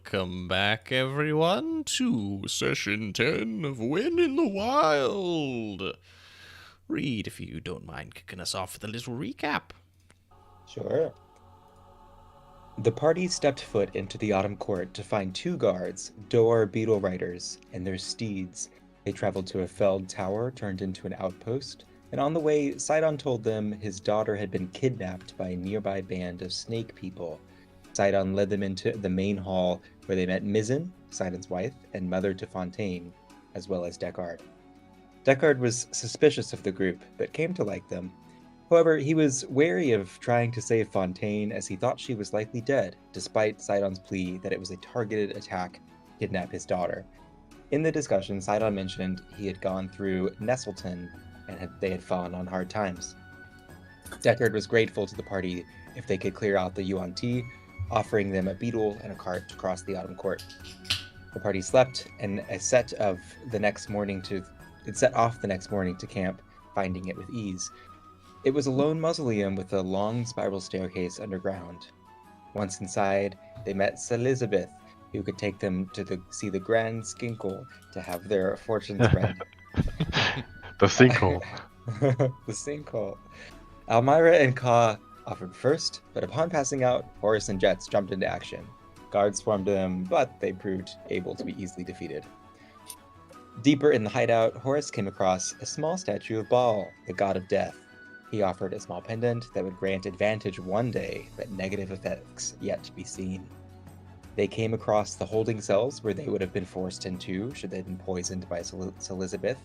Welcome back, everyone, to Session 10 of When in the Wild. Reed, if you don't mind kicking us off with a little recap. Sure. The party stepped foot into the Autumn Court to find two guards, Door beetle riders, and their steeds. They traveled to a felled tower turned into an outpost, and on the way, Sidon told them his daughter had been kidnapped by a nearby band of snake people. Sidon led them into the main hall, where they met Mizzen, Sidon's wife, and Mother de Fontaine, as well as Deckard. Deckard was suspicious of the group, but came to like them. However, he was wary of trying to save Fontaine, as he thought she was likely dead, despite Sidon's plea that it was a targeted attack to kidnap his daughter. In the discussion, Sidon mentioned he had gone through Nestleton, and they had fallen on hard times. Deckard was grateful to the party if they could clear out the Yuan Ti, offering them a beetle and a cart to cross the Autumn Court. The party slept, and it set off the next morning to camp, finding it with ease. It was a lone mausoleum with a long spiral staircase underground. Once inside, they met Elizabeth, who could take them to see the Grand Skinkle to have their fortunes read. The sinkhole. The sinkhole. Almyre and Ka offered first, but upon passing out, Horace and Jeatz jumped into action. Guards swarmed them, but they proved able to be easily defeated. Deeper in the hideout, Horace came across a small statue of Baal, the god of death. He offered a small pendant that would grant advantage one day, but negative effects yet to be seen. They came across the holding cells where they would have been forced into should they have been poisoned by Elizabeth,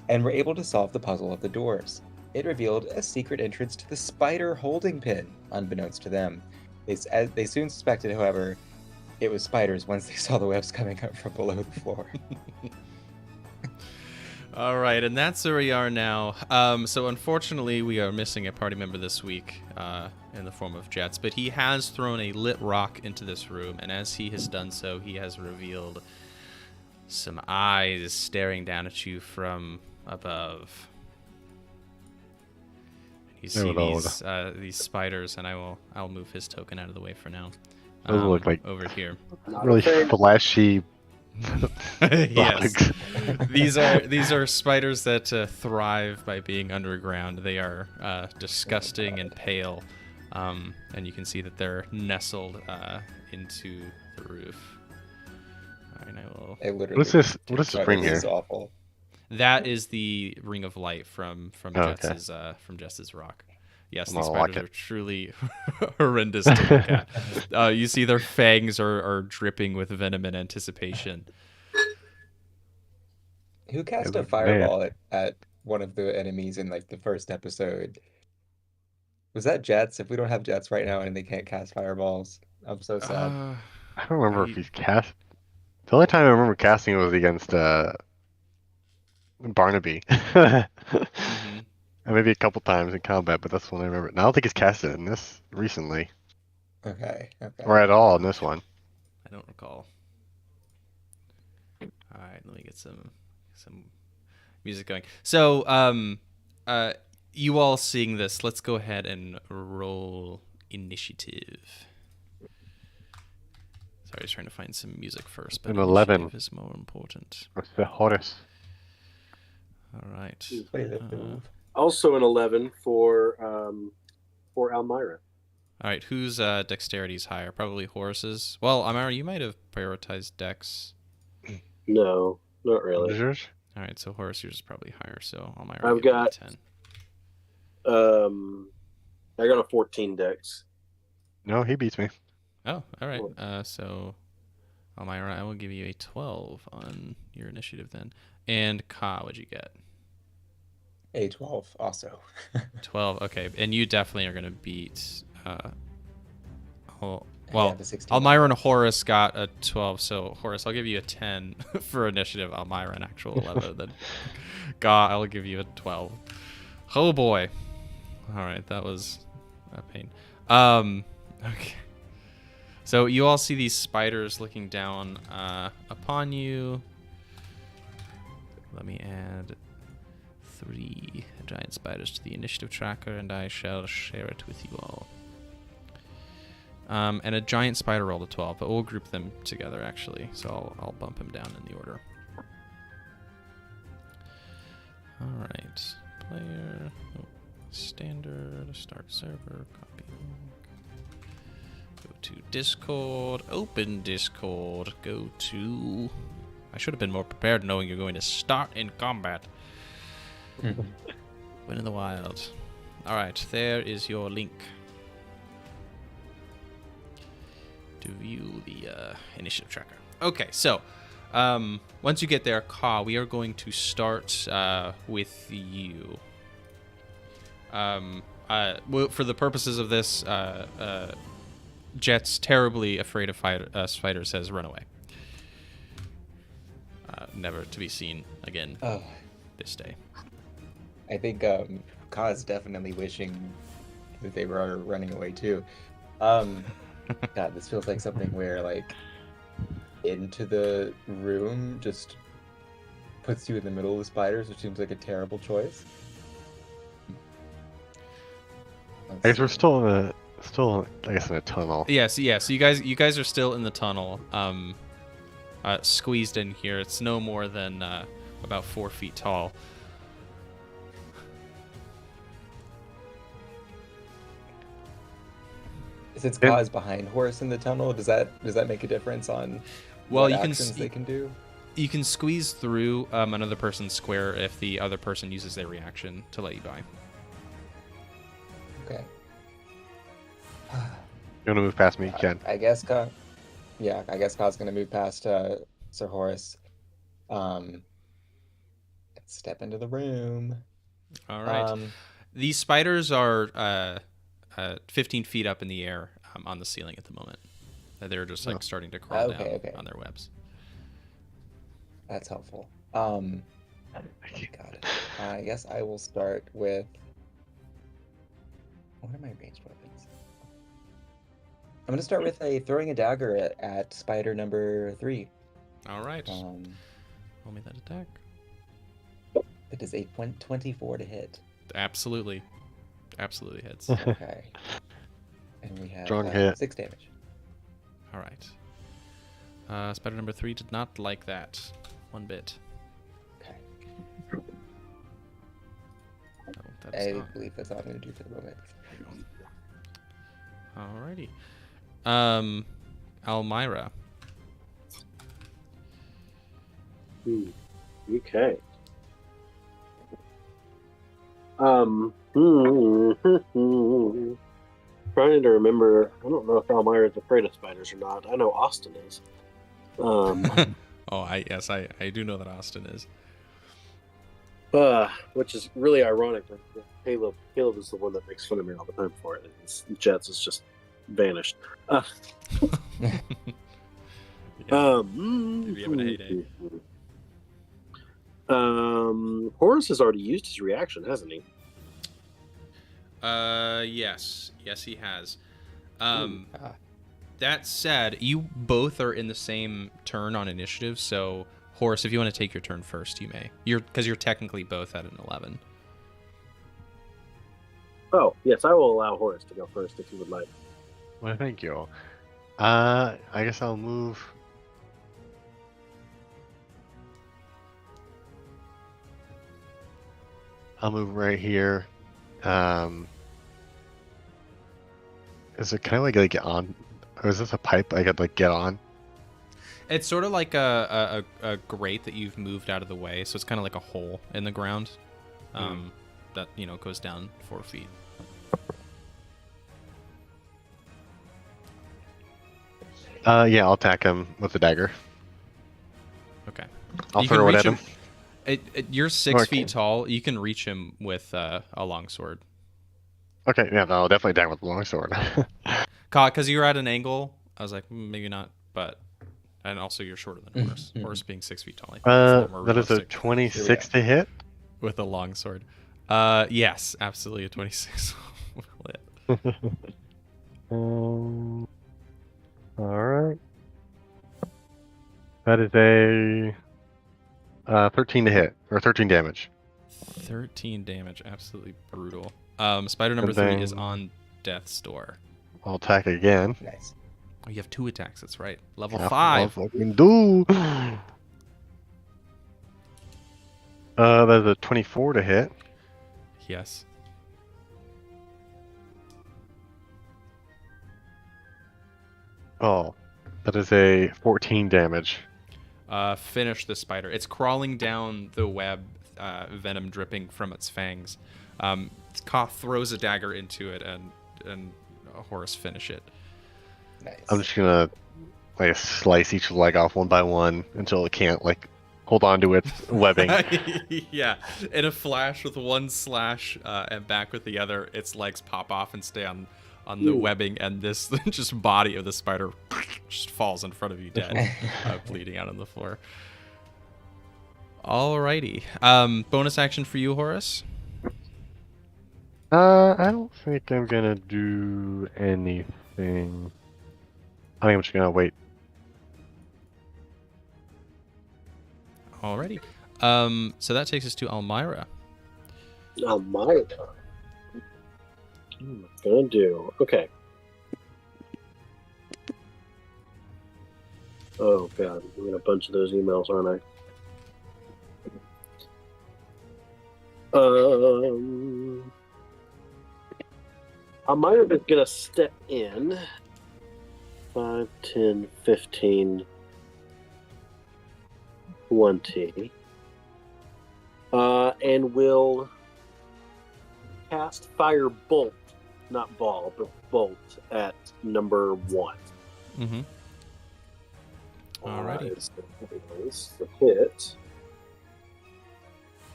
and were able to solve the puzzle of the doors. It revealed a secret entrance to the spider holding pin, unbeknownst to them. They soon suspected, however, it was spiders once they saw the webs coming up from below the floor. All right, and that's where we are now. So unfortunately, we are missing a party member this week in the form of Jeatz, but he has thrown a lit rock into this room, and as he has done so, he has revealed some eyes staring down at you from above. You see these spiders, and I'll move his token out of the way for now. Those look like over here. Really flashy. Yes, these are spiders that thrive by being underground. They are disgusting and pale, and you can see that they're nestled into the roof. All right, I will. What is this? What is this ring here? This is awful. That is the ring of light from Jetz's rock. Yes, these spiders are truly horrendous to look at. You see their fangs are dripping with venom and anticipation. Who cast a fireball at one of the enemies in the first episode? Was that Jeatz? If we don't have Jeatz right now and they can't cast fireballs, I'm so sad. I don't remember if he's cast. The only time I remember casting it was against Barnaby. Mm-hmm. And maybe a couple times in combat, but that's when I remember. And I don't think he's casted in this recently. Okay. Or at all in this one. I don't recall. All right, let me get some music going. So, you all seeing this, let's go ahead and roll initiative. Sorry, I was trying to find some music first, but 11 is more important. What's the Horace? All right. Also an 11 for Almyre. All right, whose dexterity is higher? Probably Horace's. Well, Almyre, you might have prioritized dex. No, not really. What is yours? All right, so Horace, yours is probably higher. So Almyre, I've got 10. I got a 14 dex. No, he beats me. Oh, all right. So Almyre, I will give you a 12 on your initiative then. And Ka, what'd you get? A 12 also. 12, okay. And you definitely are going to beat... the Almyre and Horace got a 12, so Horace, I'll give you a 10 for initiative. Almyre an actual 11. Then Ga, I'll give you a 12. Oh boy. All right, that was a pain. Okay. So you all see these spiders looking down upon you. Let me add 3 giant spiders to the initiative tracker, and I shall share it with you all. And a giant spider rolled a 12, but we'll group them together actually. So I'll bump him down in the order. All right, player, standard, start server, copy link. Go to Discord, open Discord, go to... I should have been more prepared knowing you're going to start in combat. Win in the wild. All right, there is your link. To view the initiative tracker. Okay, so once you get there, Ka, we are going to start with you. Well, for the purposes of this, Jeatz, terribly afraid of spiders, says run away. Never to be seen again this day. I think Ka is definitely wishing that they were running away too. God, this feels like something where, like, into the room just puts you in the middle of the spiders, which seems like a terrible choice. I guess we're still in a tunnel. Yes, yeah. So you guys are still in the tunnel, squeezed in here. It's no more than about 4 feet tall. Since Ka is behind Horace in the tunnel, does that make a difference on what actions they can do? You can squeeze through another person's square if the other person uses their reaction to let you by. Okay. You want to move past me? You can. I guess Ka. Yeah, I guess Ka's gonna move past Sir Horace. Step into the room. All right. These spiders are 15 feet up in the air on the ceiling at the moment. They're just like starting to crawl down on their webs. That's helpful. Got it. I guess I will start with... What are my ranged weapons? I'm going to start with throwing a dagger at spider number 3. All right. Roll me that attack. It is a 24 to hit. Absolutely hits. Okay. And we have Strong hit. 6 damage. All right. Spider number 3 did not like that one bit. Okay. No, I believe that's all I'm going to do for the moment. Alrighty. Almyre. Okay. Trying to remember. I don't know if Almyre is afraid of spiders or not. I know Austin is. I do know that Austin is. Which is really ironic. Caleb is the one that makes fun of me all the time for it. Jeatz has just vanished. Maybe having a heyday. Horace has already used his reaction, hasn't he? Yes, he has. That said, you both are in the same turn on initiative, so Horace, if you want to take your turn first, you may. Because you're technically both at an 11. Oh, yes, I will allow Horace to go first if you would like. Well, thank you. I guess I'll move. I'll move right here. Is it kind of like get on? Or is this a pipe I could like get on? It's sort of like a grate that you've moved out of the way, so it's kind of like a hole in the ground that goes down 4 feet. Yeah, I'll attack him with the dagger. Okay. I'll throw it at him. You're 6 feet tall. You can reach him with a longsword. Okay, yeah, no, I'll definitely attack with the longsword. Because you're at an angle, I was like, maybe not, and also you're shorter than Horace. Horace being 6 feet tall. That is a 26 to hit? With a longsword. Yes, absolutely a 26. Alright. That is a 13 to hit, or 13 damage. 13 damage, absolutely brutal. Spider number 3 is on death's door. I'll attack again. Nice. Oh, you have 2 attacks. That's right. Level I'll 5. fucking do. That's a 24 to hit. Yes. Oh, that is a 14 damage. Finish the spider. It's crawling down the web, venom dripping from its fangs. Koth throws a dagger into it, and Horace finish it. Nice. I'm just gonna like slice each leg off one by one until it can't like hold on to its webbing. Yeah, in a flash with one slash and back with the other, its legs pop off and stay on the webbing, and this just body of the spider just falls in front of you dead, bleeding out on the floor. Alrighty. Bonus action for you, Horace? I don't think I'm gonna do anything. I think I'm just gonna wait. Alrighty. So that takes us to Almyre. Almyre. What am I gonna do? Okay. Oh god, I'm getting a bunch of those emails, aren't I? Almyre is gonna step in. 5, 10, 15, 20. And will cast Fire Bolt, not ball, but bolt at number 1. Mm-hmm. Alrighty. Is the hit.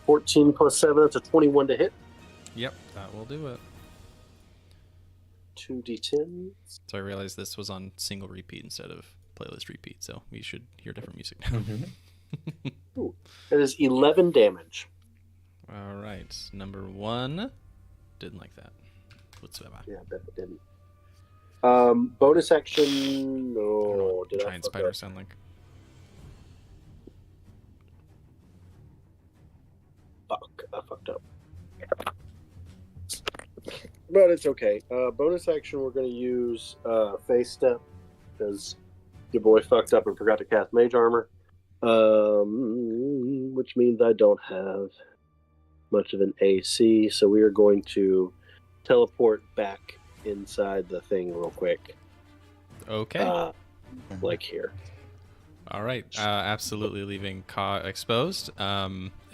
14 plus 7, that's a 21 to hit. Yep, that will do it. 2d10. So I realized this was on single repeat instead of playlist repeat, so we should hear different music now. Ooh, that is 11 damage. All right, number 1. Didn't like that whatsoever. Yeah, I bet it didn't. Bonus action. No, did I Giant fuck spider up? sound like? Fuck, I fucked up. But it's okay. Bonus action, we're going to use Face Step because your boy fucked up and forgot to cast Mage Armor, which means I don't have much of an AC. So we are going to teleport back inside the thing real quick. Okay. Like here. All right. Absolutely leaving Ka exposed.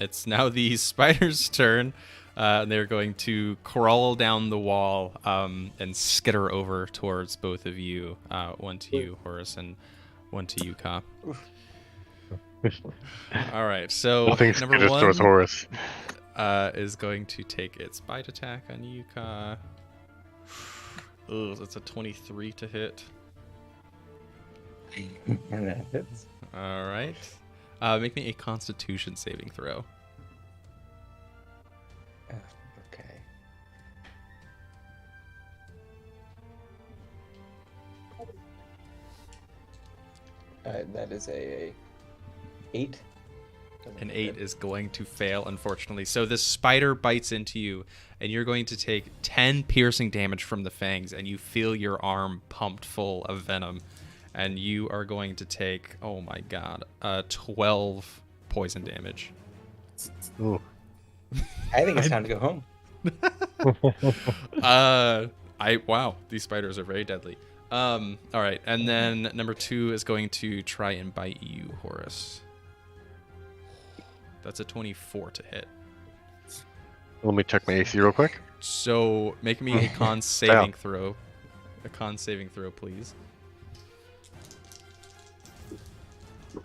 It's now the spider's turn. They're going to crawl down the wall and skitter over towards both of you. One to you, Horace, and one to you, Ka. All right. So Nothing's number good towards 1 Horace. is going to take its bite attack on you, Ka. Oh, that's a 23 to hit. And that hits. All right. Make me a Constitution saving throw. Okay. That is a 8. An 8 is going to fail, unfortunately. So this spider bites into you, and you're going to take 10 piercing damage from the fangs, and you feel your arm pumped full of venom. And you are going to take, oh my god, 12 poison damage. Ooh. I think it's time to go home. Wow, these spiders are very deadly. All right, and then number 2 is going to try and bite you, Horace. That's a 24 to hit. Let me check my AC real quick. So make me a con saving throw. A con saving throw, please.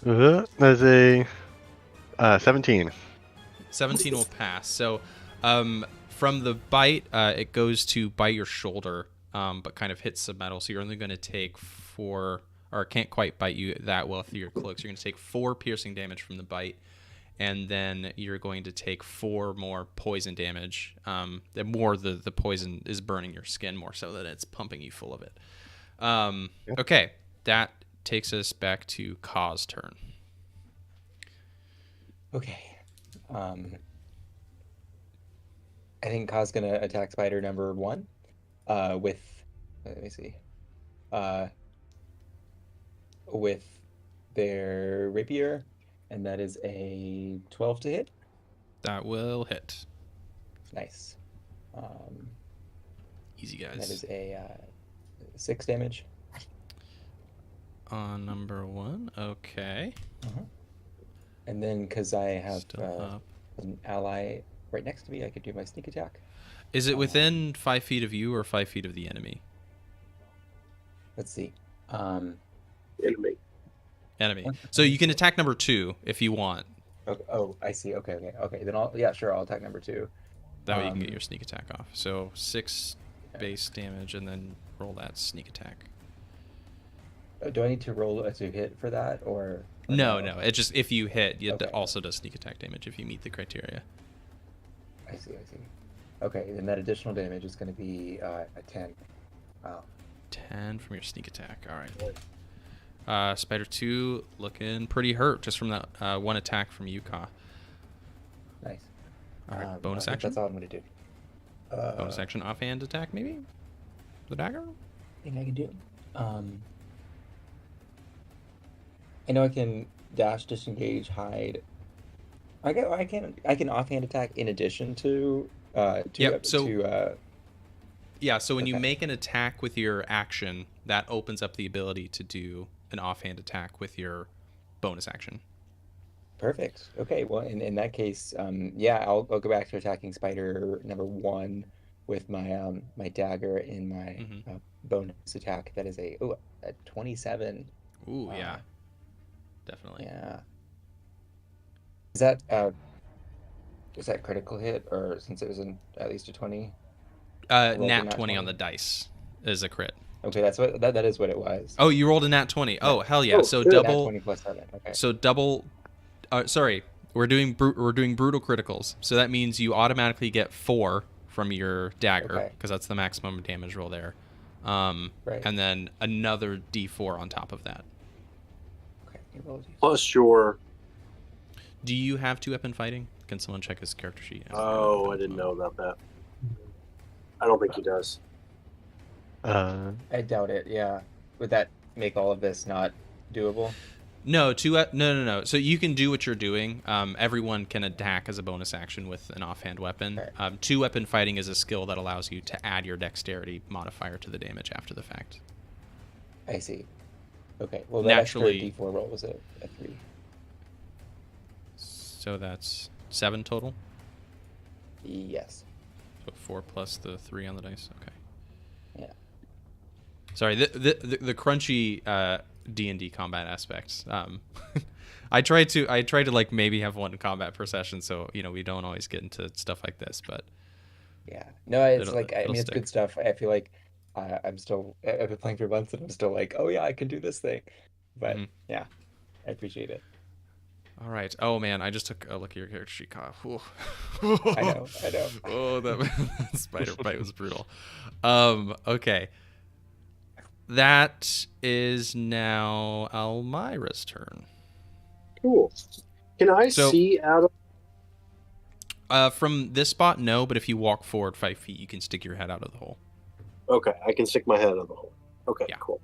There's a 17. 17 will pass. So from the bite, it goes to bite your shoulder, but kind of hits some metal. So you're only going to take 4, or can't quite bite you that well through your cloak. So you're going to take 4 piercing damage from the bite. And then you're going to take 4 more poison damage. The poison is burning your skin more so that it's pumping you full of it. Okay, that takes us back to Ka's turn. Okay. I think Ka's gonna attack spider number 1 with let me see. With their rapier, and that is a 12 to hit. That will hit. Nice. Easy, That guys. is a 6 damage. On number 1, okay. And then, because I have Still up. an ally right next to me, I could do my sneak attack. Is it within 5 feet of you or 5 feet of the enemy? Let's see. Enemy. So you can attack number 2 if you want. Okay, oh, I see. Okay. Then I'll attack number 2. That way you can get your sneak attack off. So 6 base damage and then roll that sneak attack. Do I need to roll to hit for that, or No. It just, if you hit, it Okay. also does sneak attack damage if you meet the criteria. I see. Okay, then that additional damage is going to be a 10. Wow. 10 from your sneak attack. All right. Spider 2 looking pretty hurt just from that one attack from Yuka. Nice. All right, I bonus think action. That's all I'm going to do. Bonus action offhand attack, maybe? The dagger? I think I can do. I know I can dash, disengage, hide. I can offhand attack in addition to Yep, so to yeah, so when you Okay. make an attack with your action, that opens up the ability to do an offhand attack with your bonus action. perfect. Okay, well in that case, I'll go back to attacking spider number 1 with my my dagger in my Mhm. bonus attack. That is a 27. Ooh, yeah. Definitely. Yeah. Is that critical hit, or since it was at least a 20? Rolled a Nat nat 20 on 20. the dice is a crit. Okay, that is what it was. Oh, you rolled a nat 20. Oh, hell yeah. Oh, So good. Nat double 20 plus 7. Okay. So double. Sorry, we're doing brutal criticals. So that means you automatically get 4 from your dagger Okay. because that's the maximum damage roll there. Right. And then another D4 on top of that. Okay. you roll a d4. Plus your. Do you have 2-weapon fighting? Can someone check his character sheet? Oh, I didn't know about that. I don't think he does. Uh, I doubt it. Yeah. Would that make all of this not doable? No, no. So you can do what you're doing. Everyone can attack as a bonus action with an offhand weapon. Okay. 2-weapon fighting is a skill that allows you to add your dexterity modifier to the damage after the fact. I see. Okay. Well, that Naturally- extra d4 roll was a 3. So that's 7 total. Yes. So 4 plus the 3 on the dice. Okay. Yeah. Sorry, the crunchy D&D combat aspects. I try to like maybe have one combat per session, so we don't always get into stuff like this. But Yeah. No, it's It'll- I it'll mean, it's stick. good stuff. I feel like I've been playing for months, and I'm still like, oh yeah, I can do this thing. But Mhm. yeah, I appreciate it. all right. Oh man, I just took a look at your character sheet, Kyle. Whew. I know. Oh, that spider bite was brutal. Okay. That is now Almyra's turn. Cool. Can I So- see out of? From this spot, no, but if you walk forward 5 feet, you can stick your head out of the hole. Okay, I can stick my head out of the hole. Okay, Yeah. cool.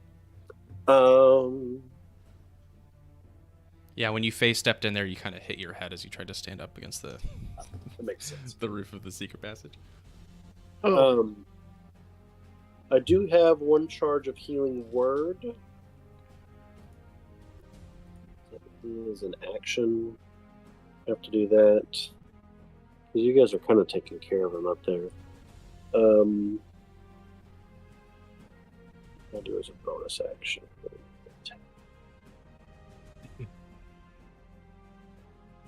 Yeah, when you face stepped in there, you kind of hit your head as you tried to stand up against the That makes sense. the roof of the secret passage. I do have one charge of healing word. That is an action. I have to do that. 'Cause you guys are kind of taking care of him up there. I'll do as a bonus action.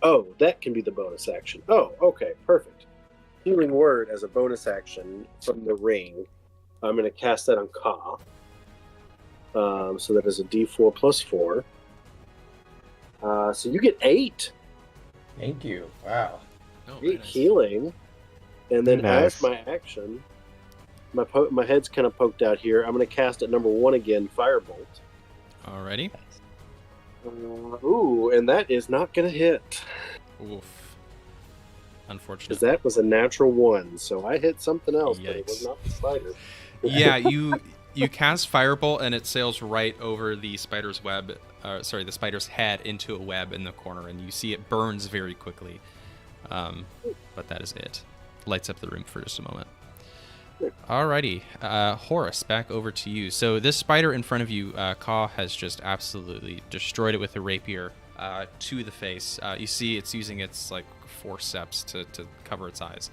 Oh, that can be the bonus action. Oh, okay, perfect. Healing word as a bonus action from the ring. I'm going to cast that on Ka. So that is a D4 plus 4. So you get 8. Thank you. Wow. Oh, 8 healing. And then Nice. as my action, my head's kind of poked out here. I'm going to cast at number 1 again, Firebolt. Alrighty. Ooh, and that is not going to hit. Oof. Unfortunate. Because that was a natural 1. So I hit something else, but it was Yikes. not the spider. Yeah, you You cast Firebolt, and it sails right over the spider's web. The spider's head into a web in the corner, and you see it burns very quickly. But that is it. Lights up the room for just a moment. Alrighty, Horace, back over to you. So this spider in front of you, Ka has just absolutely destroyed it with a rapier to the face. You see it's using its like forceps to cover its eyes.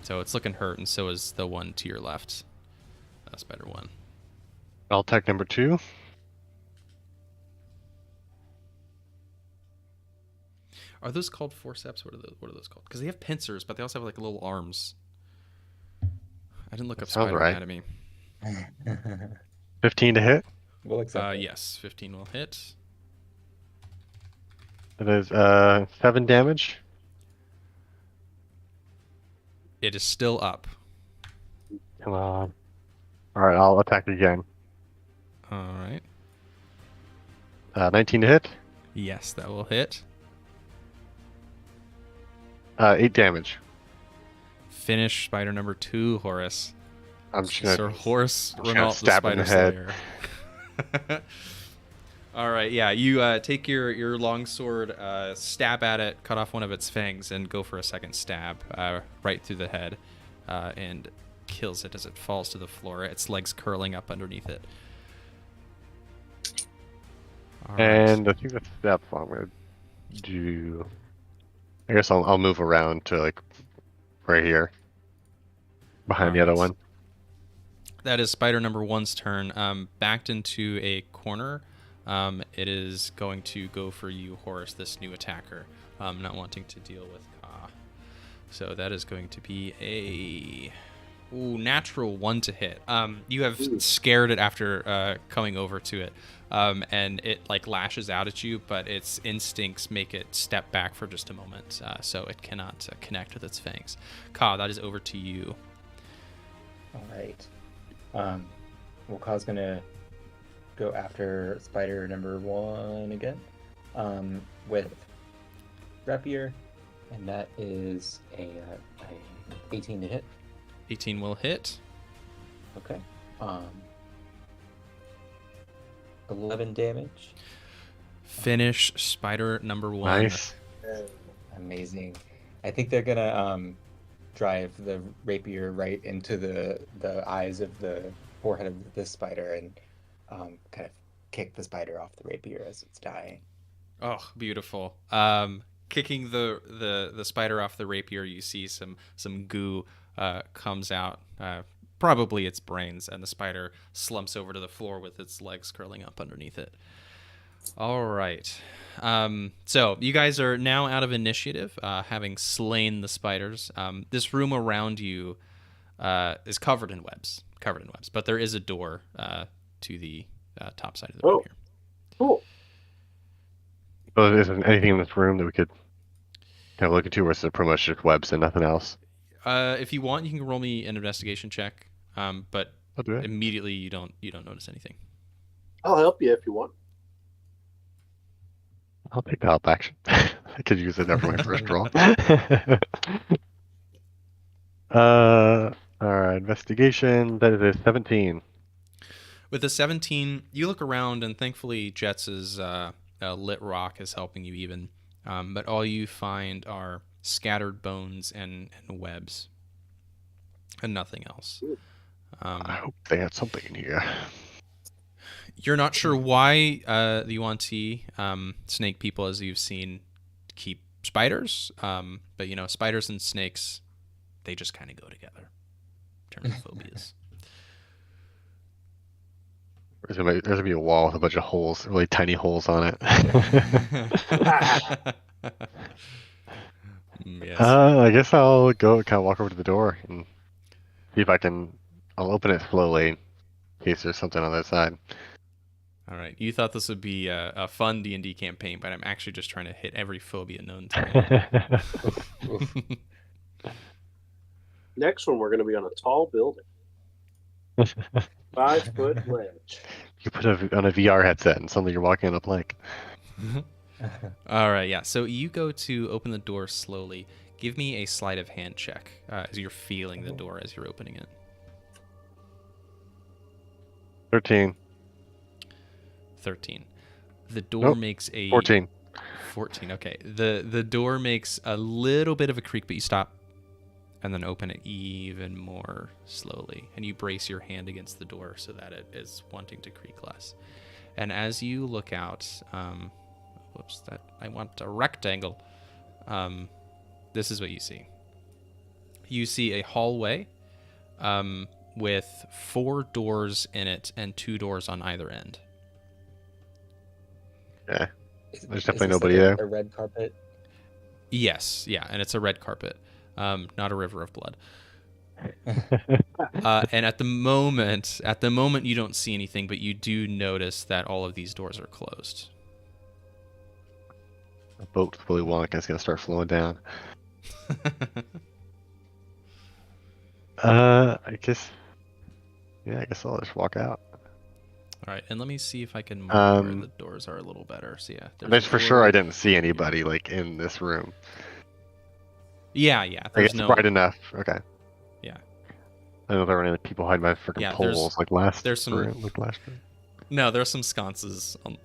So it's looking hurt, and so is the one to your left. Spider 1. I'll attack number 2. Are those called forceps? What are those called? Because they have pincers, but they also have like little arms. I didn't look up Sounds spider right. anatomy. 15 to hit. We'll accept it. Yes, 15 will hit. It is 7 damage. It is still up. Come on. Alright, I'll attack again. All right. 19 to hit. Yes, that will hit. 8 damage. Finish spider number 2, Horace. I'm just gonna, Sir Horace I'm just gonna Reynolt, the stab him in Spider the Slayer. All right, yeah. You take your longsword, stab at it, cut off one of its fangs, and go for a second stab right through the head, and kills it as it falls to the floor. Its legs curling up underneath it. All right. And I think that's what I'm gonna do. I guess I'll move around to like right here, behind the other Alright. one. That is spider number 1's turn. Backed into a corner. It is going to go for you, Horace, this new attacker. Not wanting to deal with Ka. So that is going to be a natural 1 to hit. You have scared it after coming over to it, and it like lashes out at you, but its instincts make it step back for just a moment, so it cannot connect with its fangs. Ka, that is over to you. All right. Well, Ka's gonna go after spider number 1 again, with rapier, and that is a 18 to hit. 18 will hit. Okay. 11 damage. Finish spider number 1. Nice. Amazing. I think they're gonna drive the rapier right into the eyes of the forehead of the spider and kind of kick the spider off the rapier as it's dying. Oh, beautiful. Kicking the spider off the rapier, you see some goo comes out, probably its brains, and the spider slumps over to the floor with its legs curling up underneath it. All right. So you guys are now out of initiative, having slain the spiders. This room around you is covered in webs, but there is a door to the top side of the room here. Cool. So is there anything in this room that we could have a look into, or is it pretty much just webs and nothing else? If you want, you can roll me an investigation check, but I'll do it. immediately you don't notice anything. I'll help you if you want. I'll take the help action. I could use it after my first roll. Alright, investigation. That is a 17. With a 17, you look around, and thankfully Jeatz's lit rock is helping you even. But all you find are scattered bones and webs, and nothing else. I hope they had something in here. You're not sure why the Yuan-Ti snake people, as you've seen, keep spiders. But, spiders and snakes, they just kind of go together in terms of phobias. There's gonna be a wall with a bunch of holes, really tiny holes on it. Yes. I guess I'll go kind of walk over to the door and see if I'll open it slowly in case there's something on that side. All right. You thought this would be a fun D&D campaign, but I'm actually just trying to hit every phobia known to me. Next one, we're going to be on a tall building. 5-foot ledge. You put on a VR headset and suddenly you're walking on a plank. All right, yeah. So you go to open the door slowly. Give me a sleight of hand check as you're feeling the door as you're opening it. 13. 13. The door Nope. makes a 14. 14. Okay. The door makes a little bit of a creak, but you stop and then open it even more slowly, and you brace your hand against the door so that it is wanting to creak less. And as you look out, whoops, that I want a rectangle. This is what you see. You see a hallway with 4 doors in it and 2 doors on either end. Yeah. Is There's definitely this nobody like there. a red carpet? Yes, yeah, and it's a red carpet, not a river of blood. And at the moment, you don't see anything, but you do notice that all of these doors are closed. A boat with Willy Wonka is going to start flowing down. I guess I'll just walk out. All right, and let me see if I can mark where the doors are a little better. So yeah, There's a for door- sure I didn't see anybody like in this room. Yeah. Like, There's it's no. bright enough. Okay. Yeah. I know there were any people hiding by freaking Yeah, poles like last there's some- room. Like last room. No, there are some sconces on.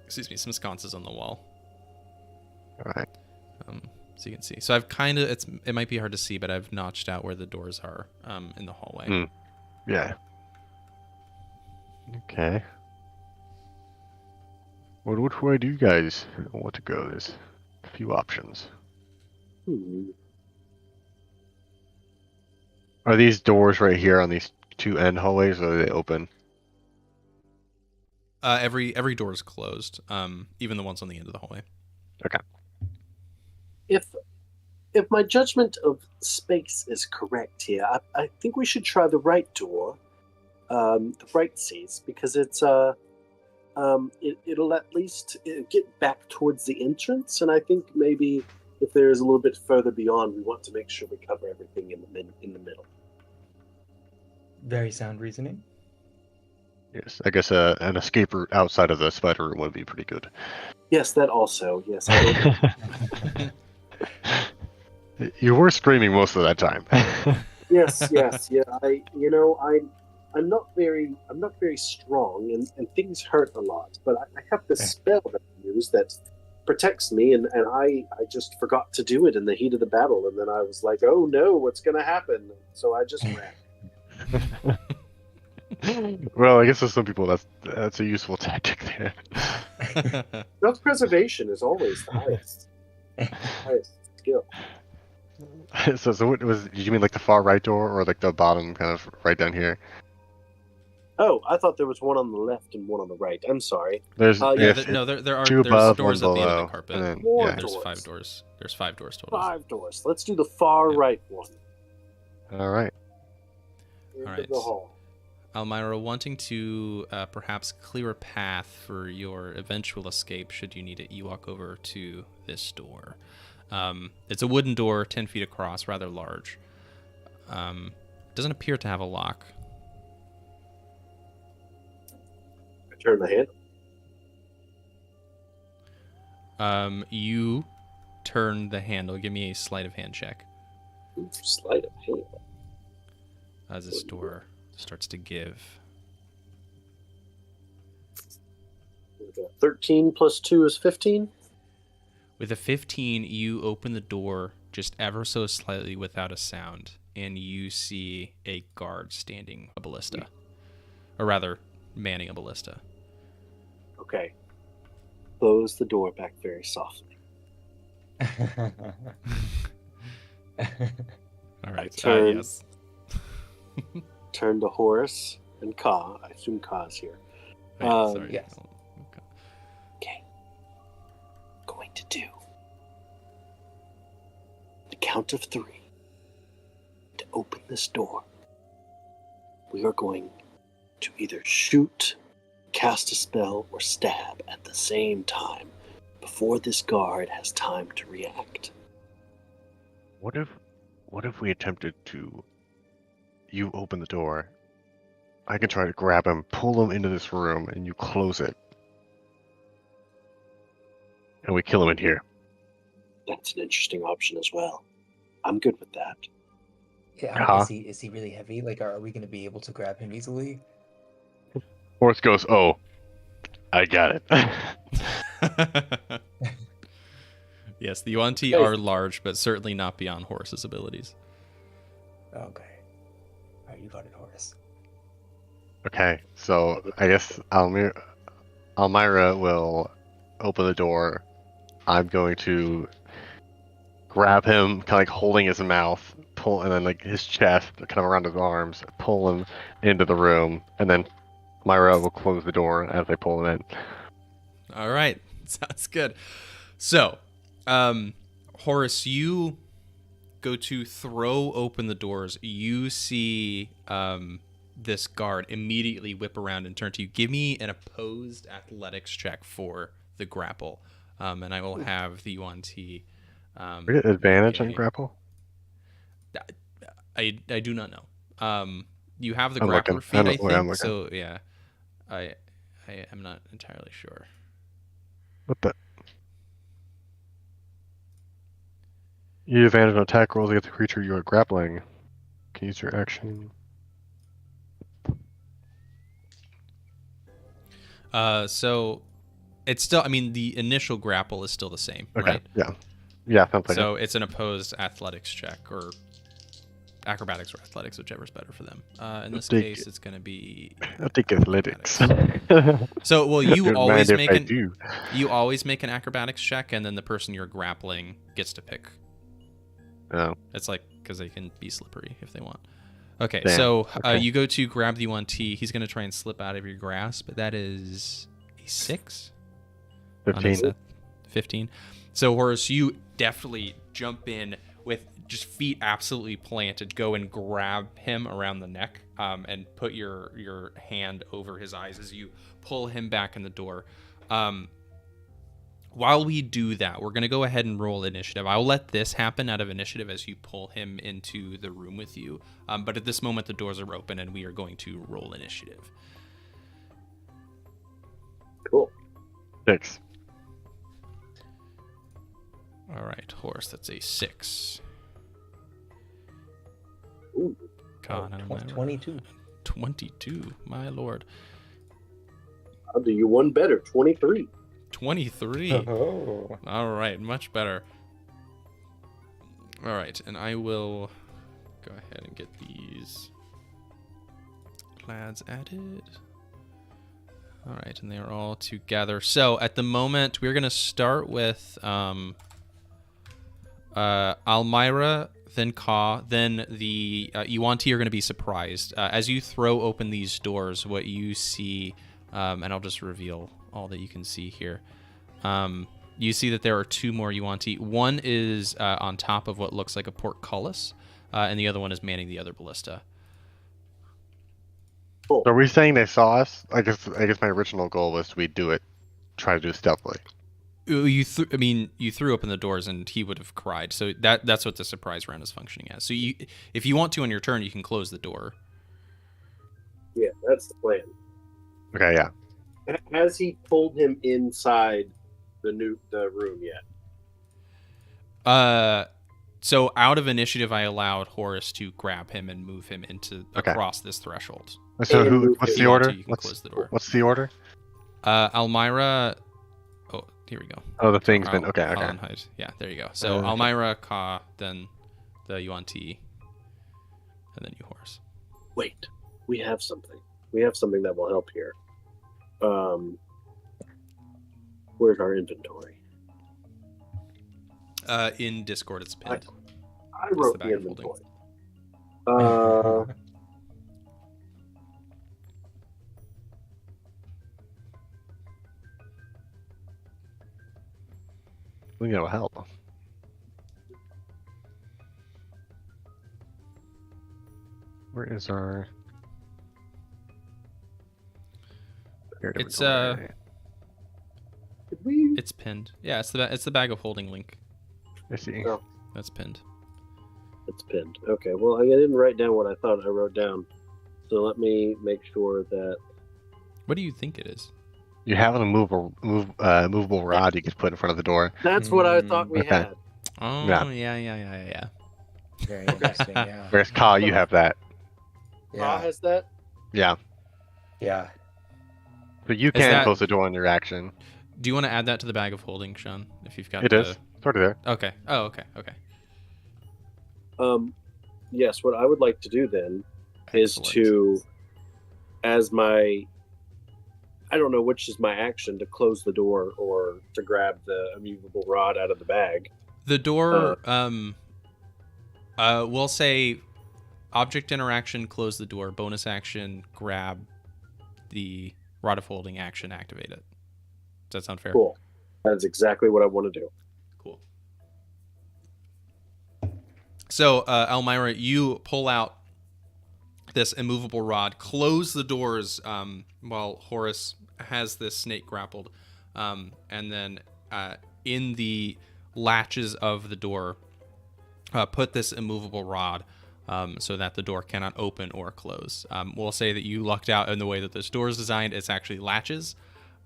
Some sconces on the wall. All right. So you can see. So I've kind of it might be hard to see, but I've notched out where the doors are in the hallway. Yeah. Okay. Which way do you guys want to go? There's a few options. Are these doors right here on these 2 end hallways, or are they open? Every door is closed, even the ones on the end of the hallway. Okay. If my judgment of space is correct here, I think we should try the right door, the right seats, because it'll at least get back towards the entrance, and I think maybe if there's a little bit further beyond, we want to make sure we cover everything in the middle. Very sound reasoning. Yes, I guess an escape route outside of the spider room would be pretty good. Yes, that also. Yes. You were screaming most of that time. Yes. Yeah. I'm not very strong, and things hurt a lot. But I have this spell that I use that protects me, and I just forgot to do it in the heat of the battle, and then I was like, oh no, what's gonna happen? So I just ran. Well, I guess for some people that's a useful tactic there. Self-preservation is always the highest skill. So what was? Did you mean like the far right door, or like the bottom, kind of right down here? Oh, I thought there was one on the left and one on the right. I'm sorry. There's Yeah, yes, there are 2 there's above, doors 1 at the end of below, the carpet. and then, More yeah. There's doors. 5 doors. There's 5 doors total. 5 doors. Let's do the far Yeah. right one. All right. Into All right. the hall. Almyre, wanting to perhaps clear a path for your eventual escape, should you need it, you walk over to this door. It's a wooden door, 10 feet across, rather large. Doesn't appear to have a lock. I turn the handle. You turn the handle. Give me a sleight of hand check Sleight of hand. as this door starts to give. 13 plus 2 is 15. With a 15, you open the door just ever so slightly without a sound, and you see a guard standing a ballista. Or rather, manning a ballista. Okay. Close the door back very softly. All right. turn. Yes. Turn to Horace and Ka. I assume Ka's here. Sorry. yes. Okay. Going to do the count of 3 to open this door. We are going to either shoot, cast a spell, or stab at the same time before this guard has time to react. What if we attempted to? You open the door. I can try to grab him, pull him into this room, and you close it. And we kill him in here. That's an interesting option as well. I'm good with that. Yeah, Huh? is he really heavy? Like, are we going to be able to grab him easily? Horace goes, "Oh, I got it." Yes, the Yuan-Ti are large, but certainly not beyond Horace's abilities. Okay. All right, you got it, Horace. Okay, so I guess Almyre will open the door. I'm going to grab him, kind of like holding his mouth, pull, and then like his chest, kind of around his arms, pull him into the room, and then Myra will close the door as I pull him in. All right, sounds good. So, Horace, you go to throw open the doors. You see this guard immediately whip around and turn to you. Give me an opposed athletics check for the grapple, and I will have the Yuan-Ti. We get advantage on grapple? I do not know. You have the I'm grappler looking. feat, I Yeah, I'm think. looking. So yeah, I am not entirely sure. What the? You have advantage on attack rolls against the creature you are grappling. Can use your action. So it's still. I mean, the initial grapple is still the same, Okay. right? Yeah. Yeah. Sounds like So it's an opposed athletics check or acrobatics or athletics, whichever's better for them. In this take case, it's going to be. I'll take athletics. So, well, you Don't always mind if make I an do. you always make an acrobatics check, and then the person you're grappling gets to pick. Oh. It's like because they can be slippery if they want. Okay, Damn. so Okay. you go to grab the Yuan-Ti. He's going to try and slip out of your grasp. That is a 6. 15. 15. So Horace, you definitely jump in with just feet absolutely planted, go and grab him around the neck, and put your hand over his eyes as you pull him back in the door. While we do that, we're going to go ahead and roll initiative. I'll let this happen out of initiative as you pull him into the room with you. But at this moment, the doors are open, and we are going to roll initiative. Cool. 6. All right, Horace, that's a 6. Ooh. God, how am I- 22. 22, my lord. I'll do you one better. 23. 23. Oh. All right, much better. All right, and I will go ahead and get these lads added. All right, and they are all together. So at the moment, we're going to start with Almyre, then Ka, then the Yuan-Ti are going to be surprised. As you throw open these doors, what you see, and I'll just reveal all that you can see here. You see that there are 2 more Yuan-Ti. One is on top of what looks like a portcullis, and the other one is manning the other ballista. So are we saying they saw us? I guess my original goal was try to do it stealthily. You threw open the doors and he would have cried. So that's what the surprise round is functioning as. So if you want to on your turn, you can close the door. Yeah, that's the plan. Okay, yeah. Has he pulled him inside the room yet? So out of initiative, I allowed Horace to grab him and move him across this threshold. So what's If the you want order? to, you can close the door. What's the order? Almyre. Oh, here we go. Oh, the thing's been okay. Hollenheit. Yeah, there you go. So Almyre, Ka, then the Yuan-Ti, and then you, Horace. Wait, we have something. We have something that will help here. Where's our inventory? In Discord, it's pinned. I wrote the the bag of inventory. I think that will help. Where is our? It's Did we? It's pinned. Yeah, it's the bag of holding link. I see. Oh. That's pinned. It's pinned. Okay. Well, I didn't write down what I thought I wrote down, so let me make sure that. What do you think it is? You have a movable rod you can put in front of the door. That's what I thought we Okay. had. Oh, Yeah. yeah. Very interesting, yeah. Whereas Ka, you have that. Ra has that. Yeah. Yeah. But you Is can that- close the door on your action. Do you want to add that to the bag of holding, Sean? If you've got It is. It's already there. Okay. Oh, okay. Okay. Yes, what I would like to do then is Excellent. to, as my, I don't know which is my action, to close the door or to grab the immovable rod out of the bag. The door. We'll say, object interaction, close the door. Bonus action, grab the rod of holding. Action, activate it. Does that sound fair? Cool. That's exactly what I want to do. Cool. So, Almyre, you pull out this immovable rod, close the doors while Horace has this snake grappled, and then in the latches of the door, put this immovable rod so that the door cannot open or close. We'll say that you lucked out in the way that this door is designed. It's actually latches,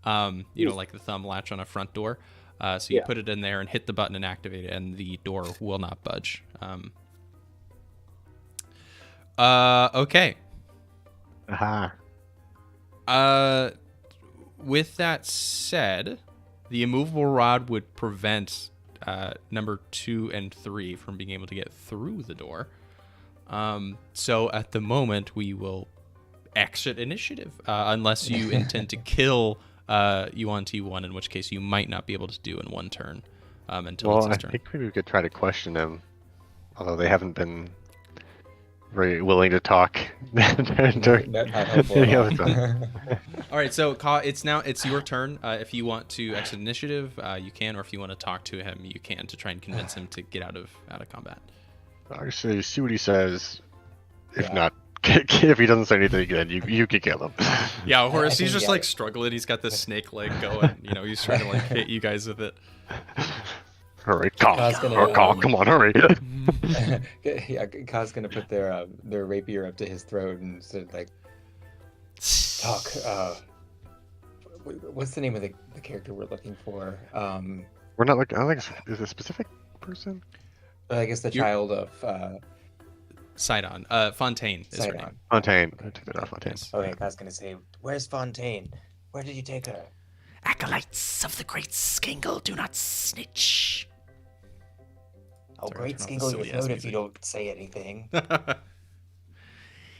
like the thumb latch on a front door. So you put it in there and hit the button and activate it, and the door will not budge. Okay. Aha. With that said, the immovable rod would prevent number 2 and 3 from being able to get through the door. So at the moment, we will exit initiative, unless you intend to kill UNT1, in which case you might not be able to do in one turn until it's his turn. I think maybe we could try to question him, although they haven't been very willing to talk. Not helpful at all. All right, so it's your turn. If you want to exit initiative, you can, or if you want to talk to him, you can to try and convince him to get out of combat. Actually, see what he says. If Yeah. not, if he doesn't say anything, then you can kill him. Yeah, Horace, he's think, just yeah. like struggling. He's got this snake leg going. He's trying to like hit you guys with it. Hurry, Kaw's gonna, come on, hurry. Yeah, Ka's gonna put their rapier up to his throat and said like, talk. What's the name of the character we're looking for? We're not looking. I don't think is a specific person. I guess the You're- child of Sidon. Fontaine is her Sidon. name. Fontaine. I took that off Fontaine. Yes. Okay, Ka's gonna say, "Where's Fontaine? Where did you take her?" Acolytes of the Great Skingle do not snitch. Oh, Sorry, great turn off the Skingle, your silly-ass throat if music. you don't say anything.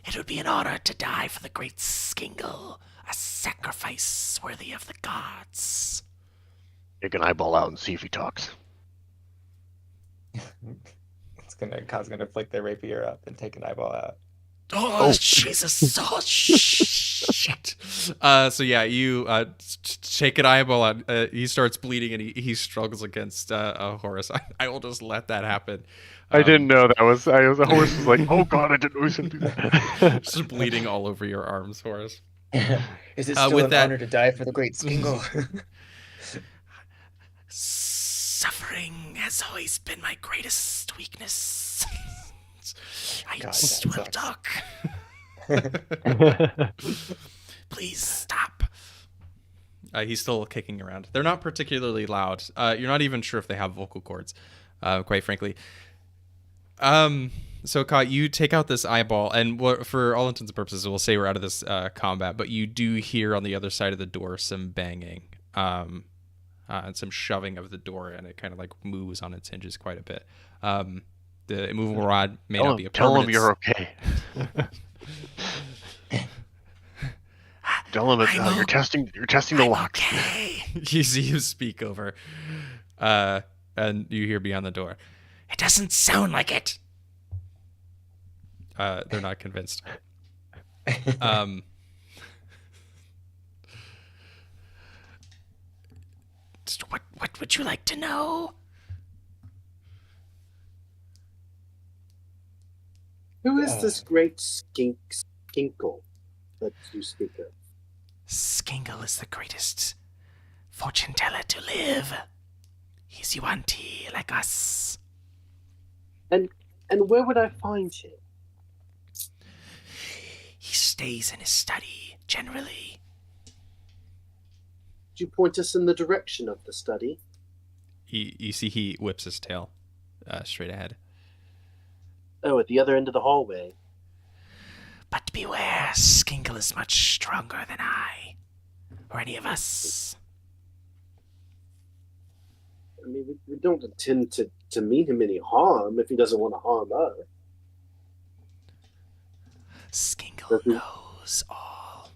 It would be an honor to die for the Great Skingle, a sacrifice worthy of the gods. Take an eyeball out and see if he talks. Ka's gonna flick their rapier up and take an eyeball out. Oh, Jesus! Oh, shit! So yeah, you take an eyeball out. He starts bleeding and he struggles against Horace. I will just let that happen. I didn't know that was. The horse was like, oh god, I didn't know he was gonna do that. Just bleeding all over your arms, Horace. Is it still with an that- honor to die for the great Skingle? Suffering has always been my greatest weakness. I God, just that will sucks. talk. Please stop. He's still kicking around. They're not particularly loud. You're not even sure if they have vocal cords, quite frankly. So, Ka, you take out this eyeball, and for all intents and purposes, we'll say we're out of this combat, but you do hear on the other side of the door some banging and some shoving of the door, and it kind of like moves on its hinges quite a bit. The immovable rod may not be a Tell him permanent... you're okay. Tell him I'm you're testing the I'm locks. okay. You see him speak over, and you hear beyond the door. It doesn't sound like it. They're not convinced. What would you like to know? Who is this great skinkle that you speak of? Skingle is the greatest fortune teller to live. He's Yuan-Ti like us. And where would I find him? He stays in his study, generally. Could you point us in the direction of the study? You see he whips his tail straight ahead. Oh, at the other end of the hallway. But beware, Skingle is much stronger than I. or any of us. I mean, we don't intend to mean him any harm if he doesn't want to harm us. Skingle knows all.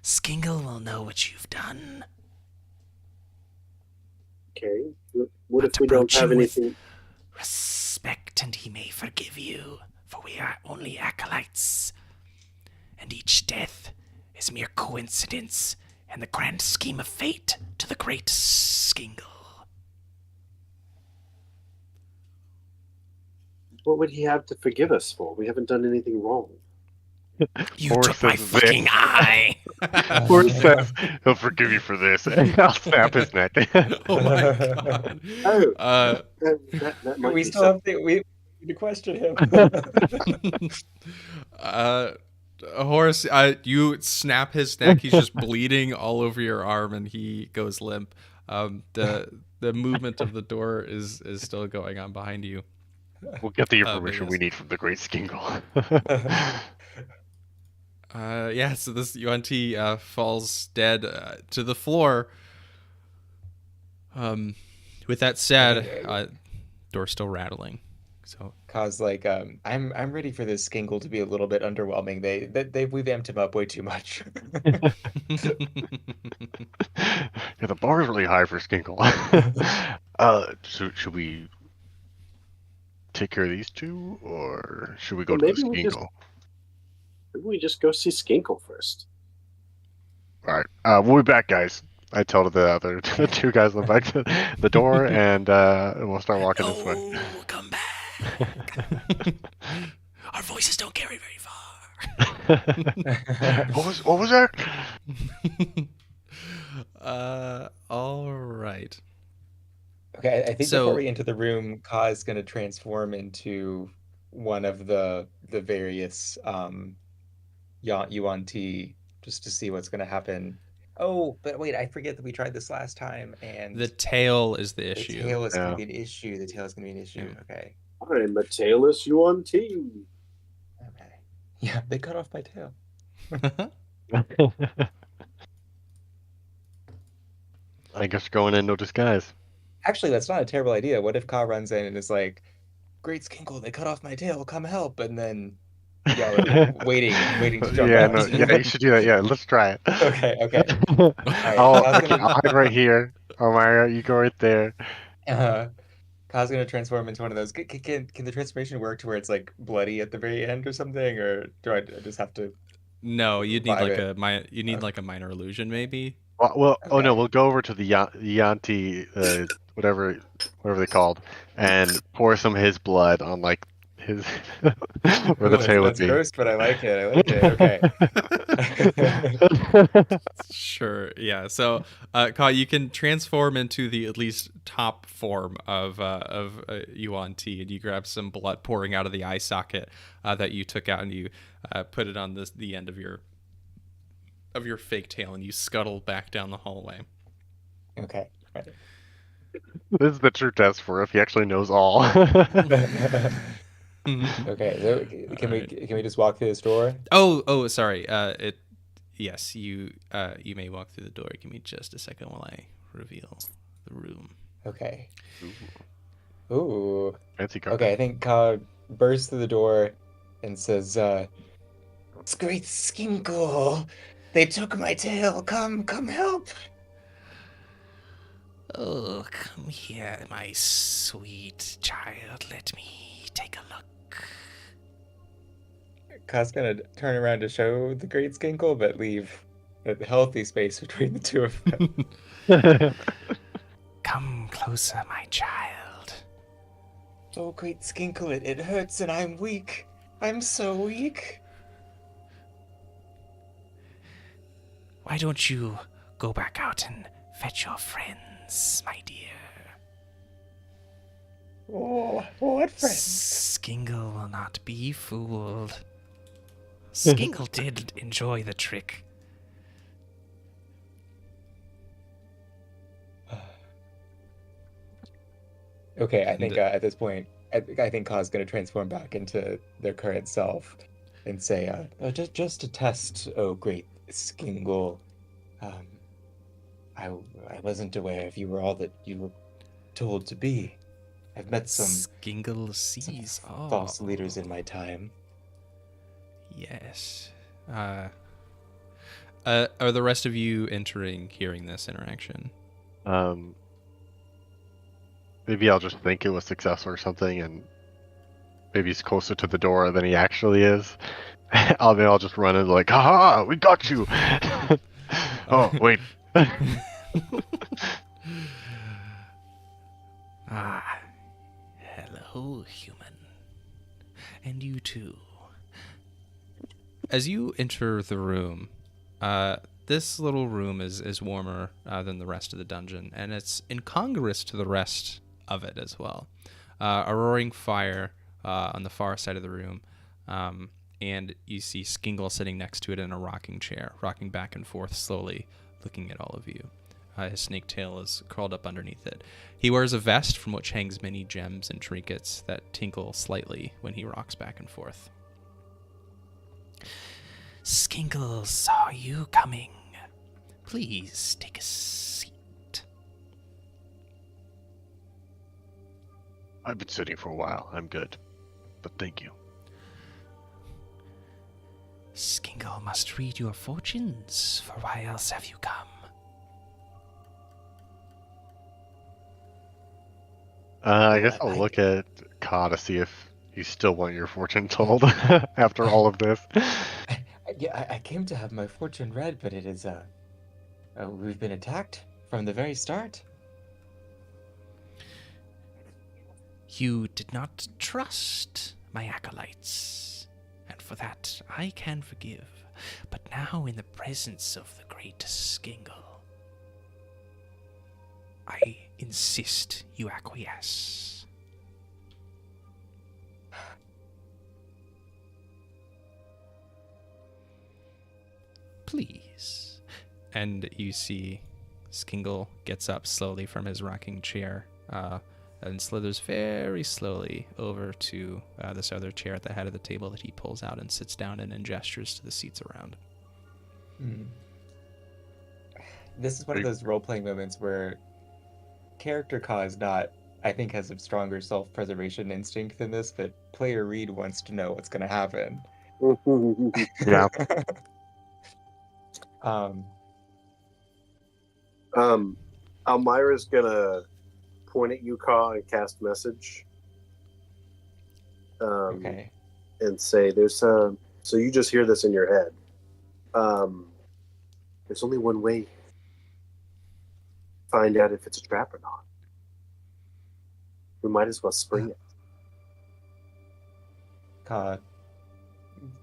Skingle will know what you've done. Okay. What But if we don't approach have him with anything? respect, and he may forgive you, for we are only acolytes, and each death is mere coincidence in the grand scheme of fate to the great Skingle. What would he have to forgive us for? We haven't done anything wrong. You Horace took my says fucking this. eye! Horace says he'll forgive you for this, and I'll snap his neck. Oh my god. Oh, that might we be still have we need to question him. Horace, you snap his neck. He's just bleeding all over your arm, and he goes limp. The movement of the door is still going on behind you. We'll get the but information we yes. need from the Great Skingle. Yeah, so this UNT falls dead to the floor. With that said, door's still rattling. So Cause like I'm ready for this Skingle to be a little bit underwhelming. We've amped him up way too much. Yeah, the bar is really high for Skinkle. So should we take care of these two, or should we go Well, to the maybe we just- Skinkle? Maybe we just go see Skinkle first. All right, we'll be back, guys. I told the other two guys to back to the door, and we'll start walking this way. Oh, come back! Our voices don't carry very far. What was that? All right. Okay, I think So- before we enter the room, Ka is going to transform into one of the various UNT just to see what's going to happen. Oh, but wait, I forget that we tried this last time, and The tail is the the issue. tail is going Yeah. to be an issue. The tail is going to be an issue. Yeah. Okay. I'm a tailless UNT. Okay. Yeah, they cut off my tail. I guess going in no disguise. Actually, that's not a terrible idea. What if Ka runs in and is like, "Great Skinkle, they cut off my tail. Come help!" And then y'all are waiting to jump Yeah, out. no, yeah, you should do that. Yeah, let's try it. Okay. I'll hide right here. Almyre, you go right there. Ka's gonna transform into one of those. Can the transformation work to where it's like bloody at the very end or something, or do I just have to? No, you'd need Vibe like you need like a minor illusion, maybe. Well, oh no, Okay. we'll go over to the Yanti, whatever they called, and pour some of his blood on like his where the tail would That's be. gross, but I like it. I like it. Okay. Sure. Yeah. So, Ka, you can transform into the at least top form of UNT, and you grab some blood pouring out of the eye socket that you took out, and you put it on the end of your fake tail, and you scuttle back down the hallway. Okay. Right. This is the true test for if he actually knows all. Okay. So can Alright. we just walk through this door? Oh, sorry. Yes, you may walk through the door. Give me just a second while I reveal the room. Okay. Ooh. Fancy carpet. Okay. I think Ka bursts through the door and says, "It's Great Skinkle. They took my tail. Come help." Oh, come here, my sweet child. Let me take a look. Ka's gonna turn around to show the Great Skinkle, but leave a healthy space between the two of them. Come closer, my child. Oh, Great Skinkle, it hurts and I'm weak. I'm so weak. Why don't you go back out and fetch your friends, my dear? Oh, what friends? Skingle will not be fooled. Skingle did enjoy the trick. Okay, I think at this point, I think Ka's gonna transform back into their current self and say, just to test, oh, Great Skingle, Um, I wasn't aware if you were all that you were told to be. I've met some Skingle sees all. false leaders in my time. Yes. Are the rest of you hearing this interaction? Maybe I'll just think it was successful or something, and maybe he's closer to the door than he actually is. I'll just run in like, ha! We got you. Oh wait. Ah, hello, human. And you too. As you enter the room, this little room is warmer than the rest of the dungeon, and it's incongruous to the rest of it as well. A roaring fire on the far side of the room, and you see Skingle sitting next to it in a rocking chair, rocking back and forth slowly, looking at all of you. His snake tail is curled up underneath it. He wears a vest from which hangs many gems and trinkets that tinkle slightly when he rocks back and forth. Skingle saw you coming. Please take a seat. I've been sitting for a while. I'm good. But thank you. Skingle must read your fortunes, for why else have you come? I guess I'll look at Ka to see if you still want your fortune told after all of this. I came to have my fortune read, but it is we've been attacked from the very start. You did not trust my acolytes, and for that I can forgive. But now, in the presence of the great Skingle, I insist you acquiesce. Please. And you see Skingle gets up slowly from his rocking chair and slithers very slowly over to this other chair at the head of the table that he pulls out and sits down in and gestures to the seats around. This is one of those role-playing moments where character Ka is not, I think, has a stronger self-preservation instinct than this, but player Reed wants to know what's going to happen. Yeah. Almyra's gonna point at you, Ka, and cast message. Okay. And say, "There's so you just hear this in your head. There's only one way. Find out if it's a trap or not. We might as well spring it." Ka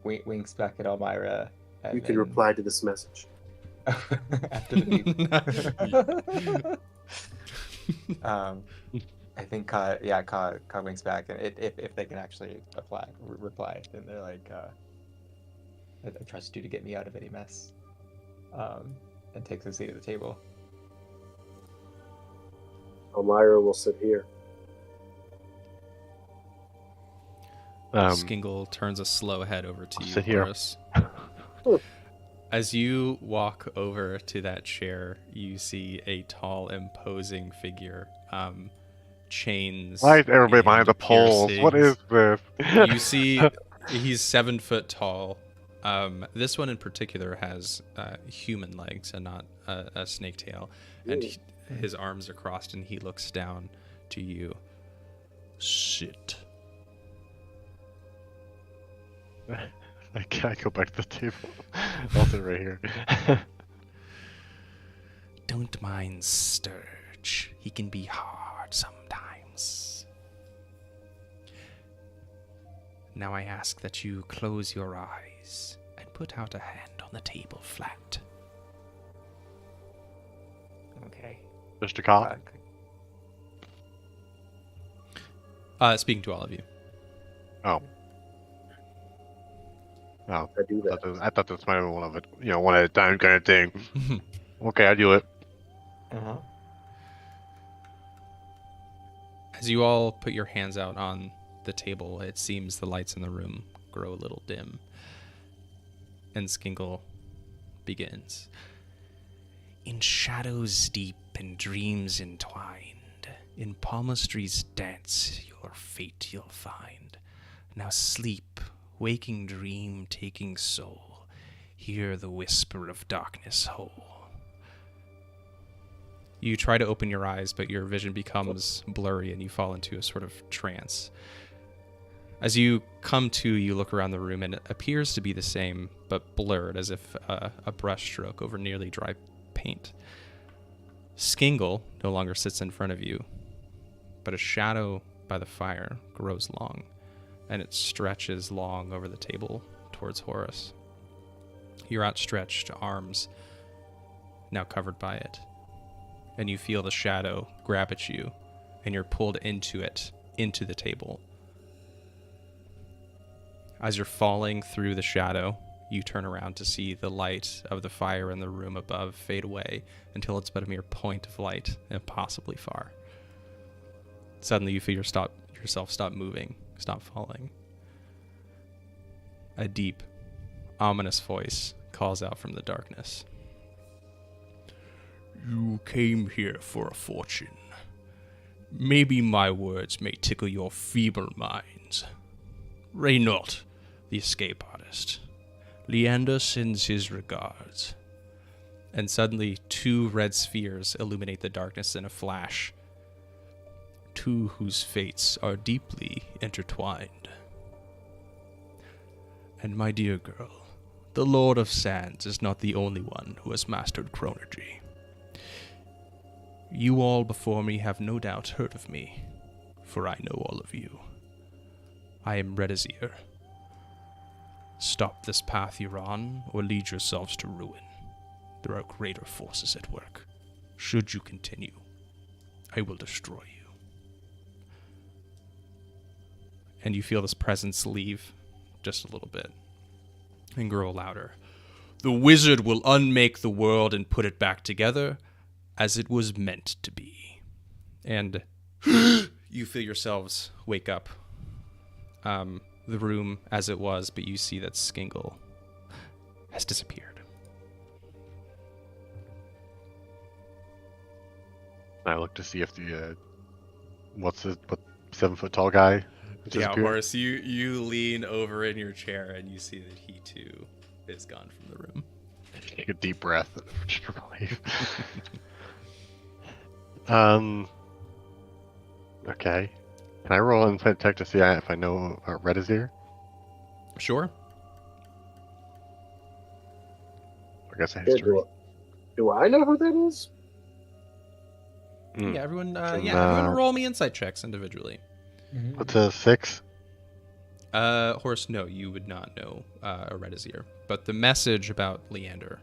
winks back at Almyra. You can reply to this message. After the beep. I think Ka winks back, and if they can actually reply, then they're like, I trust you to get me out of any mess. And takes a seat at the table. Almyra will sit here. Skingle turns a slow head over to you, sit here. Horace. As you walk over to that chair, you see a tall, imposing figure. Chains. Why is everybody and behind the poles? What is piercings. this? You see, he's 7 foot tall. This one in particular has human legs and not a snake tail. And his arms are crossed, and he looks down to you. Sit. I go back to the table. I'll sit right here. Don't mind Sturge. He can be hard sometimes. Now I ask that you close your eyes and put out a hand on the table flat. Okay. Mr. Ka? Speaking to all of you. Oh. Oh, I do that. I thought this might have been one of it, one at a time kind of thing. Okay, I do it. Uh-huh. As you all put your hands out on the table, it seems the lights in the room grow a little dim. And Skingle begins. In shadows deep and dreams entwined, in palmistry's dance your fate you'll find. Now sleep, waking dream, taking soul, hear the whisper of darkness whole. You try to open your eyes, but your vision becomes blurry and you fall into a sort of trance. As you come to, you look around the room and it appears to be the same, but blurred, as if a brush stroke over nearly dry paint. Skingle no longer sits in front of you, but a shadow by the fire grows long, and it stretches long over the table towards Horace. Your outstretched arms now covered by it, and you feel the shadow grab at you, and you're pulled into it, into the table. As you're falling through the shadow, you turn around to see the light of the fire in the room above fade away until it's but a mere point of light, impossibly far. Suddenly you feel yourself stop moving, stop falling. A deep, ominous voice calls out from the darkness. You came here for a fortune. Maybe my words may tickle your feeble minds. Reynolt, the escape artist. Leander sends his regards. And suddenly 2 red spheres illuminate the darkness in a flash. 2 whose fates are deeply intertwined. And my dear girl, the Lord of Sands is not the only one who has mastered Chronurgy. You all before me have no doubt heard of me, for I know all of you. I am Redazir. Stop this path you're on, or lead yourselves to ruin. There are greater forces at work. Should you continue, I will destroy you. And you feel this presence leave just a little bit and grow louder. The wizard will unmake the world and put it back together as it was meant to be. And you feel yourselves wake up. The room as it was, but you see that Skingle has disappeared. I look to see if the what 7-foot tall guy Yeah, Horace, you lean over in your chair and you see that he too is gone from the room. Take a deep breath. Okay. Can I roll Insight check to see if I know Redazir? Sure. I guess a history. Do I know who that is? Yeah, everyone. Everyone roll me insight checks individually. What's a 6? Horace, no, you would not know Redazir, but the message about Leander,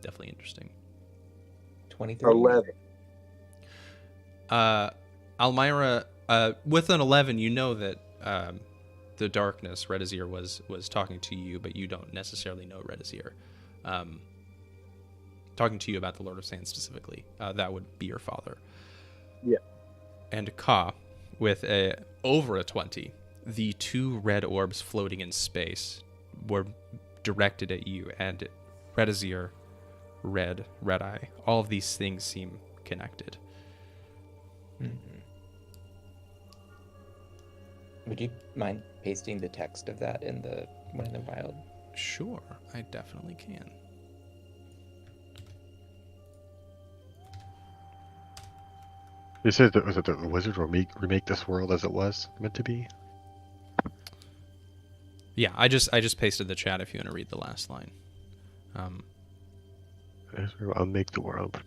definitely interesting. 23. 11. Almyre, with an 11, you know that the darkness, Redazir, was talking to you, but you don't necessarily know Redazir. Talking to you about the Lord of Sands specifically. That would be your father. Yeah. And Ka, with over a 20, the 2 red orbs floating in space were directed at you, and Redazir, Red Eye. All of these things seem connected. Mm-hmm. Would you mind pasting the text of that in the one in the wild? Sure, I definitely can. You said that was it the wizard will remake this world as it was meant to be? Yeah, I just pasted the chat if you want to read the last line. I'll make the world.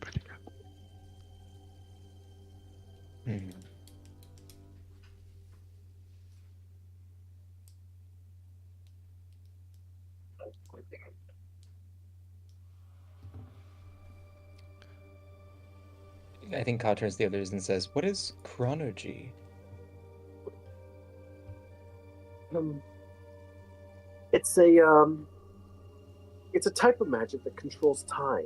Mm-hmm. I think Ka turns to the others and says, "What is Chronurgy?" It's a type of magic that controls time.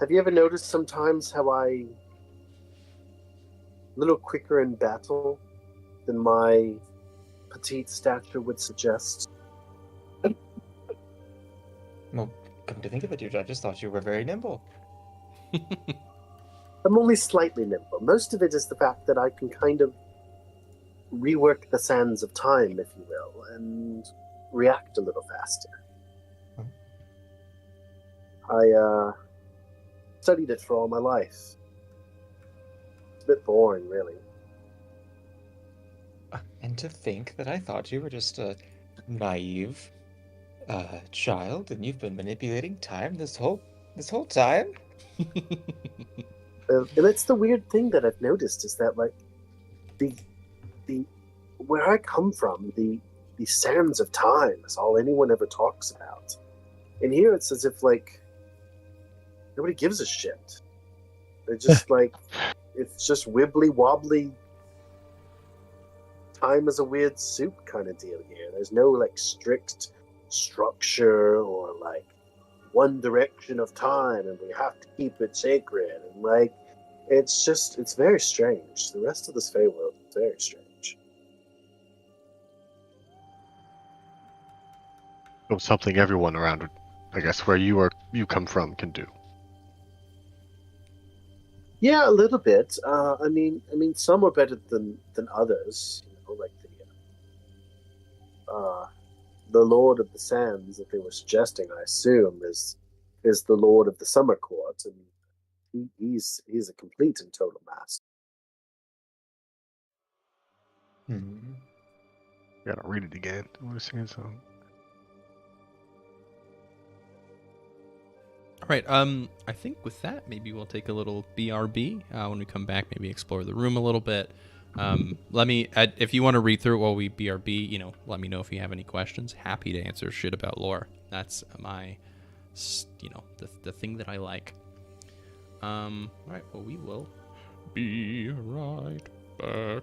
Have you ever noticed sometimes how I'm a little quicker in battle than my petite stature would suggest? Well, Come to think of it, I just thought you were very nimble. I'm only slightly nimble. Most of it is the fact that I can kind of rework the sands of time, if you will, and react a little faster. I studied it for all my life. It's a bit boring, really. And to think that I thought you were just a naive child, and you've been manipulating time this whole time. And it's the weird thing that I've noticed is that, like, the where I come from, the sands of time is all anyone ever talks about. And here it's as if, like, nobody gives a shit. They're just like, it's just wibbly wobbly. Time is a weird soup kind of deal here. There's no, like, strict structure or, like, one direction of time and we have to keep it sacred. And, like, it's very strange. The rest of this Feywild is very strange. Well, something everyone around, I guess, where you come from can do. Yeah, a little bit. I mean, some are better than others. You know, like the Lord of the Sands that they were suggesting, I assume, is the Lord of the Summer Court, and he's a complete and total master. Gotta read it again. We're singing a song. All right. I think with that, maybe we'll take a little BRB when we come back. Maybe explore the room a little bit. Let me, if you want to read through it while we BRB, let me know if you have any questions. Happy to answer shit about lore. That's my, the thing that I like. All right. Well, we will be right back.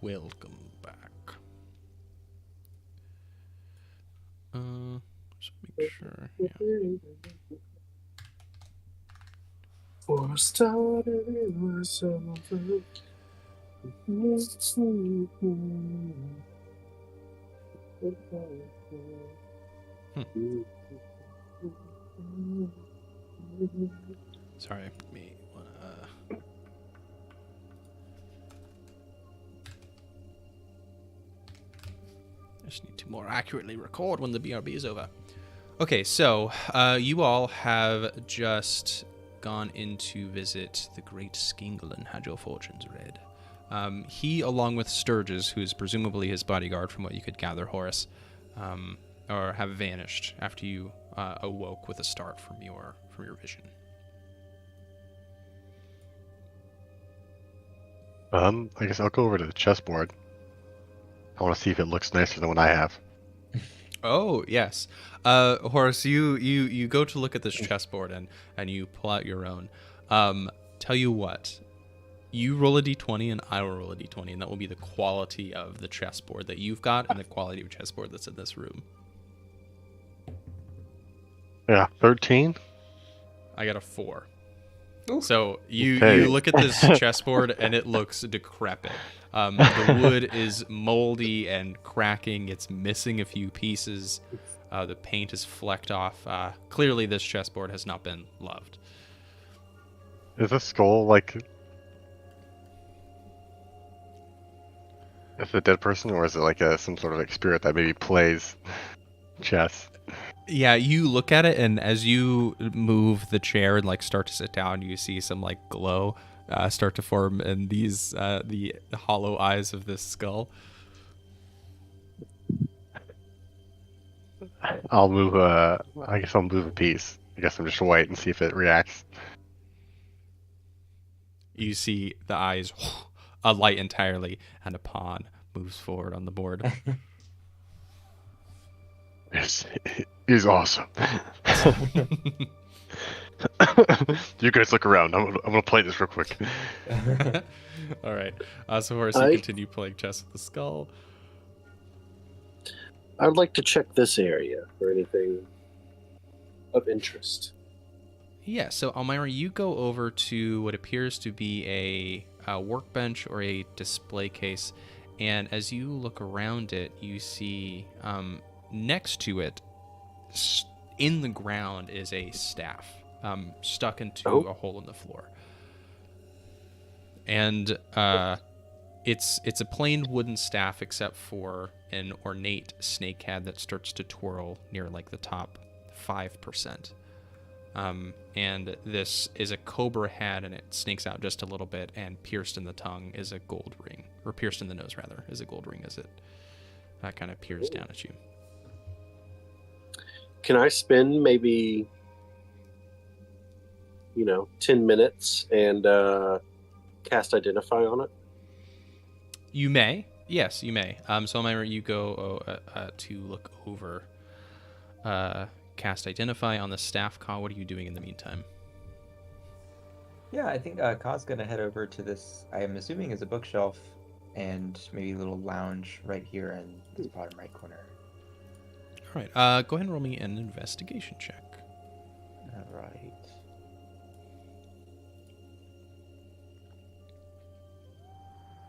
welcome back. Just make sure. Yeah. For a start, it was over. Sorry, me. I just need to more accurately record when the BRB is over. Okay, so you all have just gone in to visit the great Skingle and had your fortunes read. He, along with Sturgis, who is presumably his bodyguard from what you could gather, Horace, or have vanished after you awoke with a start from your vision. I guess I'll go over to the chessboard. I want to see if it looks nicer than what I have. Oh, yes. Horace, you go to look at this chessboard and you pull out your own. Tell you what, you roll a d20 and I will roll a d20, and that will be the quality of the chessboard that you've got and the quality of chessboard that's in this room. Yeah, 13. I got a 4. Ooh. So you Okay. look at this chessboard and it looks decrepit. The wood is moldy and cracking. It's missing a few pieces. The paint is flecked off. Clearly, this chessboard has not been loved. Is this skull like... Is it a dead person, or is it like some sort of like spirit that maybe plays chess? Yeah, you look at it, and as you move the chair and like start to sit down, you see some like glow start to form in these the hollow eyes of this skull. I'll move I guess I'll move a piece. I guess I'm just gonna wait and see if it reacts. You see the eyes alight entirely, and a pawn moves forward on the board. This is awesome. You guys look around. I'm gonna play this real quick. All right. So Horace, you continue playing chess with the skull. I'd like to check this area for anything of interest. Yeah, so Almyre, you go over to what appears to be a workbench or a display case, and as you look around it, you see next to it, in the ground, is a staff stuck into a hole in the floor. And it's a plain wooden staff except for an ornate snake head that starts to twirl near like the top 5%. And this is a cobra head, and it snakes out just a little bit, and pierced in the tongue is a gold ring, or pierced in the nose rather, is a gold ring as it kind of peers down at you. Can I spend maybe, 10 minutes and cast Identify on it? You may. Yes, you may. So Almyre, you go to look over cast Identify on the staff. Ka, what are you doing in the meantime? Yeah, I think Ka's gonna head over to this, I am assuming is a bookshelf, and maybe a little lounge right here in this bottom right corner. All right. Go ahead and roll me an investigation check. All right.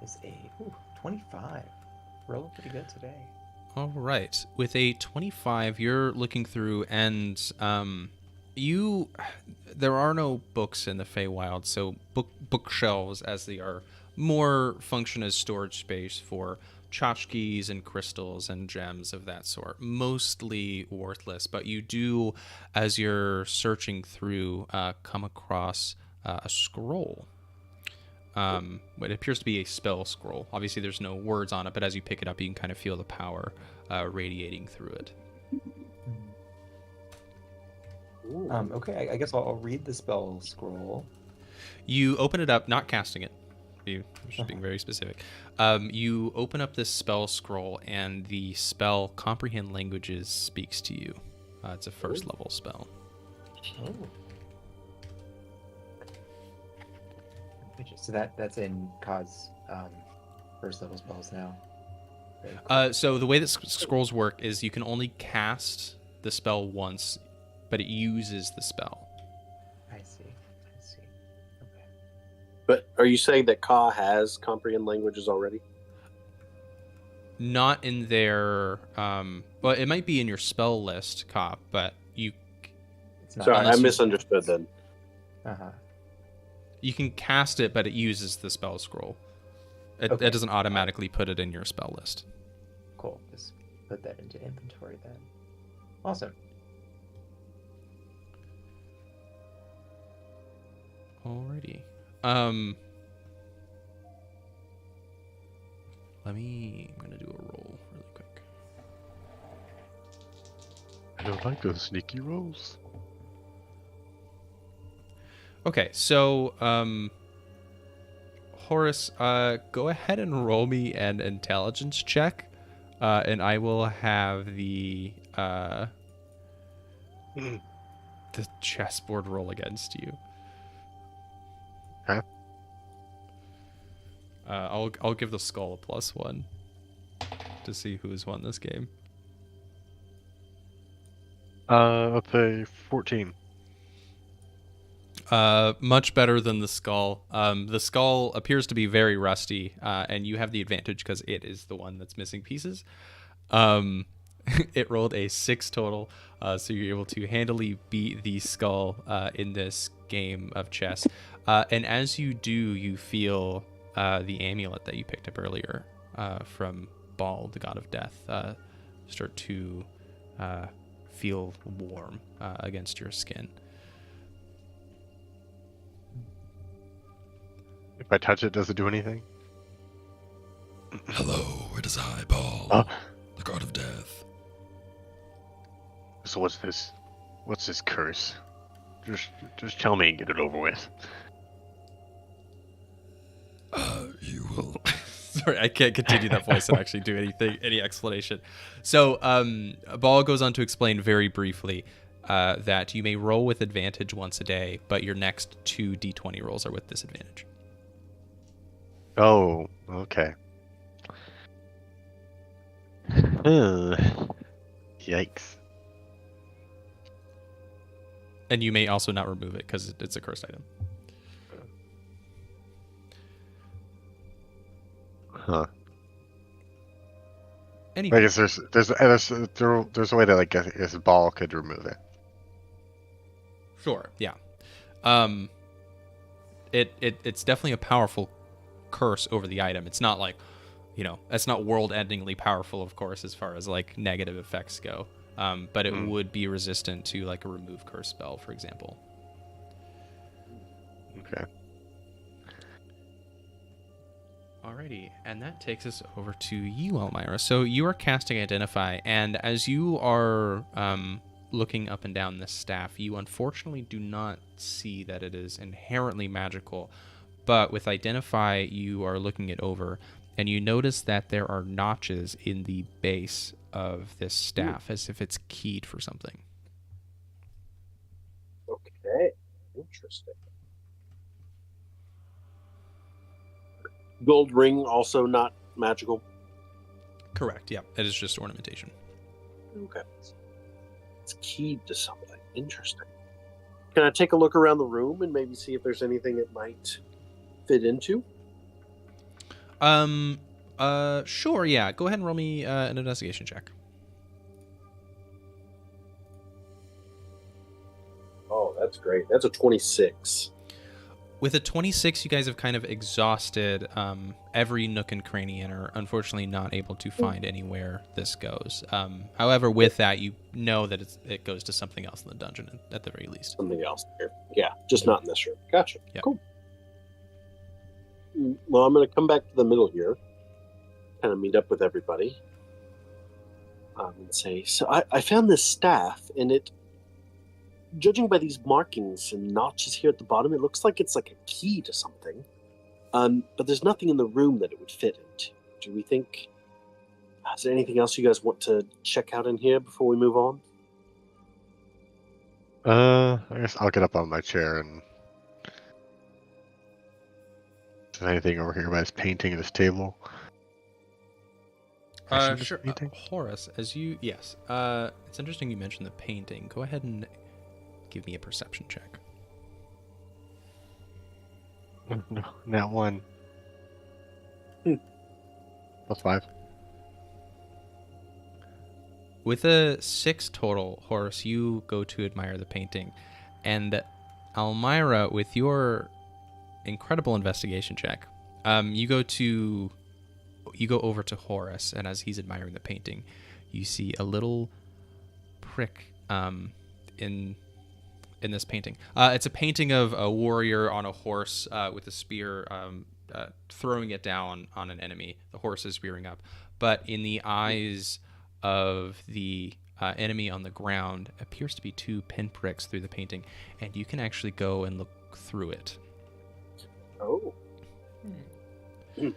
Is a 25. Rolling pretty good today. All right. With a 25, you're looking through, and there are no books in the Feywild, so bookshelves, as they are, more function as storage space for tchotchkes and crystals and gems of that sort. Mostly worthless, but you do, as you're searching through, come across a scroll. It appears to be a spell scroll. Obviously, there's no words on it, but as you pick it up, you can kind of feel the power radiating through it. Okay, I guess I'll read the spell scroll. You open it up, not casting it. You're just being very specific. You open up this spell scroll, and the spell Comprehend Languages speaks to you. It's a first level spell. Oh. So that's in Ka's first level spells now. Very cool. So the way that scrolls work is you can only cast the spell once, but it uses the spell. I see. Okay. But are you saying that Ka has comprehend languages already? Not in their well, it might be in your spell list, Cop, but It's not Sorry, I unless you- misunderstood then. you can cast it, but it uses the spell scroll. It Okay. doesn't automatically put it in your spell list. Cool. Just put that into inventory then. Awesome. Alrighty. I'm gonna do a roll really quick. I don't like those sneaky rolls. Okay, so Horace, go ahead and roll me an intelligence check, and I will have the chessboard roll against you. Okay. I'll give the skull a +1 to see who's won this game. Let's say 14. Much better than the skull. The skull appears to be very rusty, and you have the advantage because it is the one that's missing pieces. It rolled a 6 total, so you're able to handily beat the skull in this game of chess. And as you do, you feel the amulet that you picked up earlier from Baal, the god of death, start to feel warm against your skin. If I touch it, does it do anything? Hello, it is I, Baal, the god of death. So what's this? What's this curse? Just tell me and get it over with. You will. Sorry, I can't continue that voice and actually do any explanation. So, Baal goes on to explain very briefly that you may roll with advantage once a day, but your next 2 d20 rolls are with disadvantage. Oh, okay. Yikes. And you may also not remove it because it's a cursed item. Huh. Anyway, I guess there's a way that like I guess Baal could remove it. sure, yeah. It's definitely a powerful curse over the item. It's not like, it's not world-endingly powerful, of course, as far as like negative effects go. But it would be resistant to like a remove curse spell, for example. Okay. Alrighty, and that takes us over to you, Almyre. So you are casting Identify, and as you are looking up and down this staff, you unfortunately do not see that it is inherently magical. But with Identify, you are looking it over, and you notice that there are notches in the base of this staff, as if it's keyed for something. Okay, interesting. Gold ring also not magical. Correct, yeah. It is just ornamentation. Okay. It's keyed to something. Interesting. Can I take a look around the room and maybe see if there's anything it might fit into? Sure, yeah. Go ahead and roll me an investigation check. Oh, that's great. That's a 26. With a 26, you guys have kind of exhausted every nook and cranny and are unfortunately not able to find anywhere this goes. However, with that, you know that it goes to something else in the dungeon at the very least. Something else here. Yeah, just not in this room. Gotcha. Yeah. Cool. Well, I'm going to come back to the middle here, kind of meet up with everybody, and say, so I found this staff, and it, judging by these markings and notches here at the bottom, it looks like it's like a key to something. But there's nothing in the room that it would fit into. Do we think... Is there anything else you guys want to check out in here before we move on? I guess I'll get up on my chair and... Is there anything over here by this painting of this table? question? to this Sure. painting? Horace, yes. It's interesting you mentioned the painting. Go ahead and give me a perception check. No, not one. +5. With a 6 total, Horace, you go to admire the painting. And Almyre, with your incredible investigation check, you go over to Horace, and as he's admiring the painting, you see a little prick in this painting. It's a painting of a warrior on a horse with a spear, throwing it down on an enemy. The horse is rearing up, but in the eyes of the enemy on the ground appears to be 2 pinpricks through the painting, and you can actually go and look through it. Oh. Well,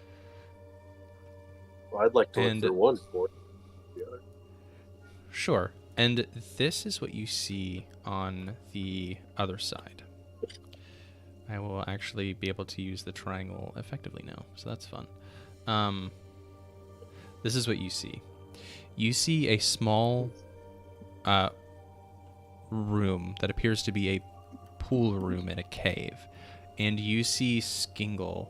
I'd like to look through one for the other. Sure. And this is what you see on the other side. I will actually be able to use the triangle effectively now, so that's fun. This is what you see. You see a small room that appears to be a pool room in a cave, and you see Skingle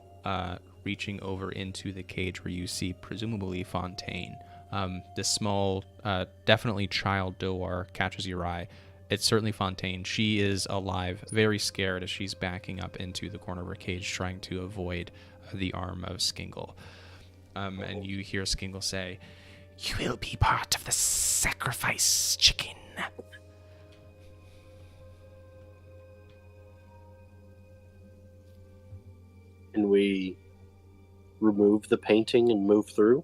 reaching over into the cage where you see presumably Fontaine. This small, definitely child Doar catches your eye. It's certainly Fontaine. She is alive, very scared as she's backing up into the corner of her cage, trying to avoid the arm of Skingle. And you hear Skingle say, "You will be part of the sacrifice, chicken." Can we remove the painting and move through?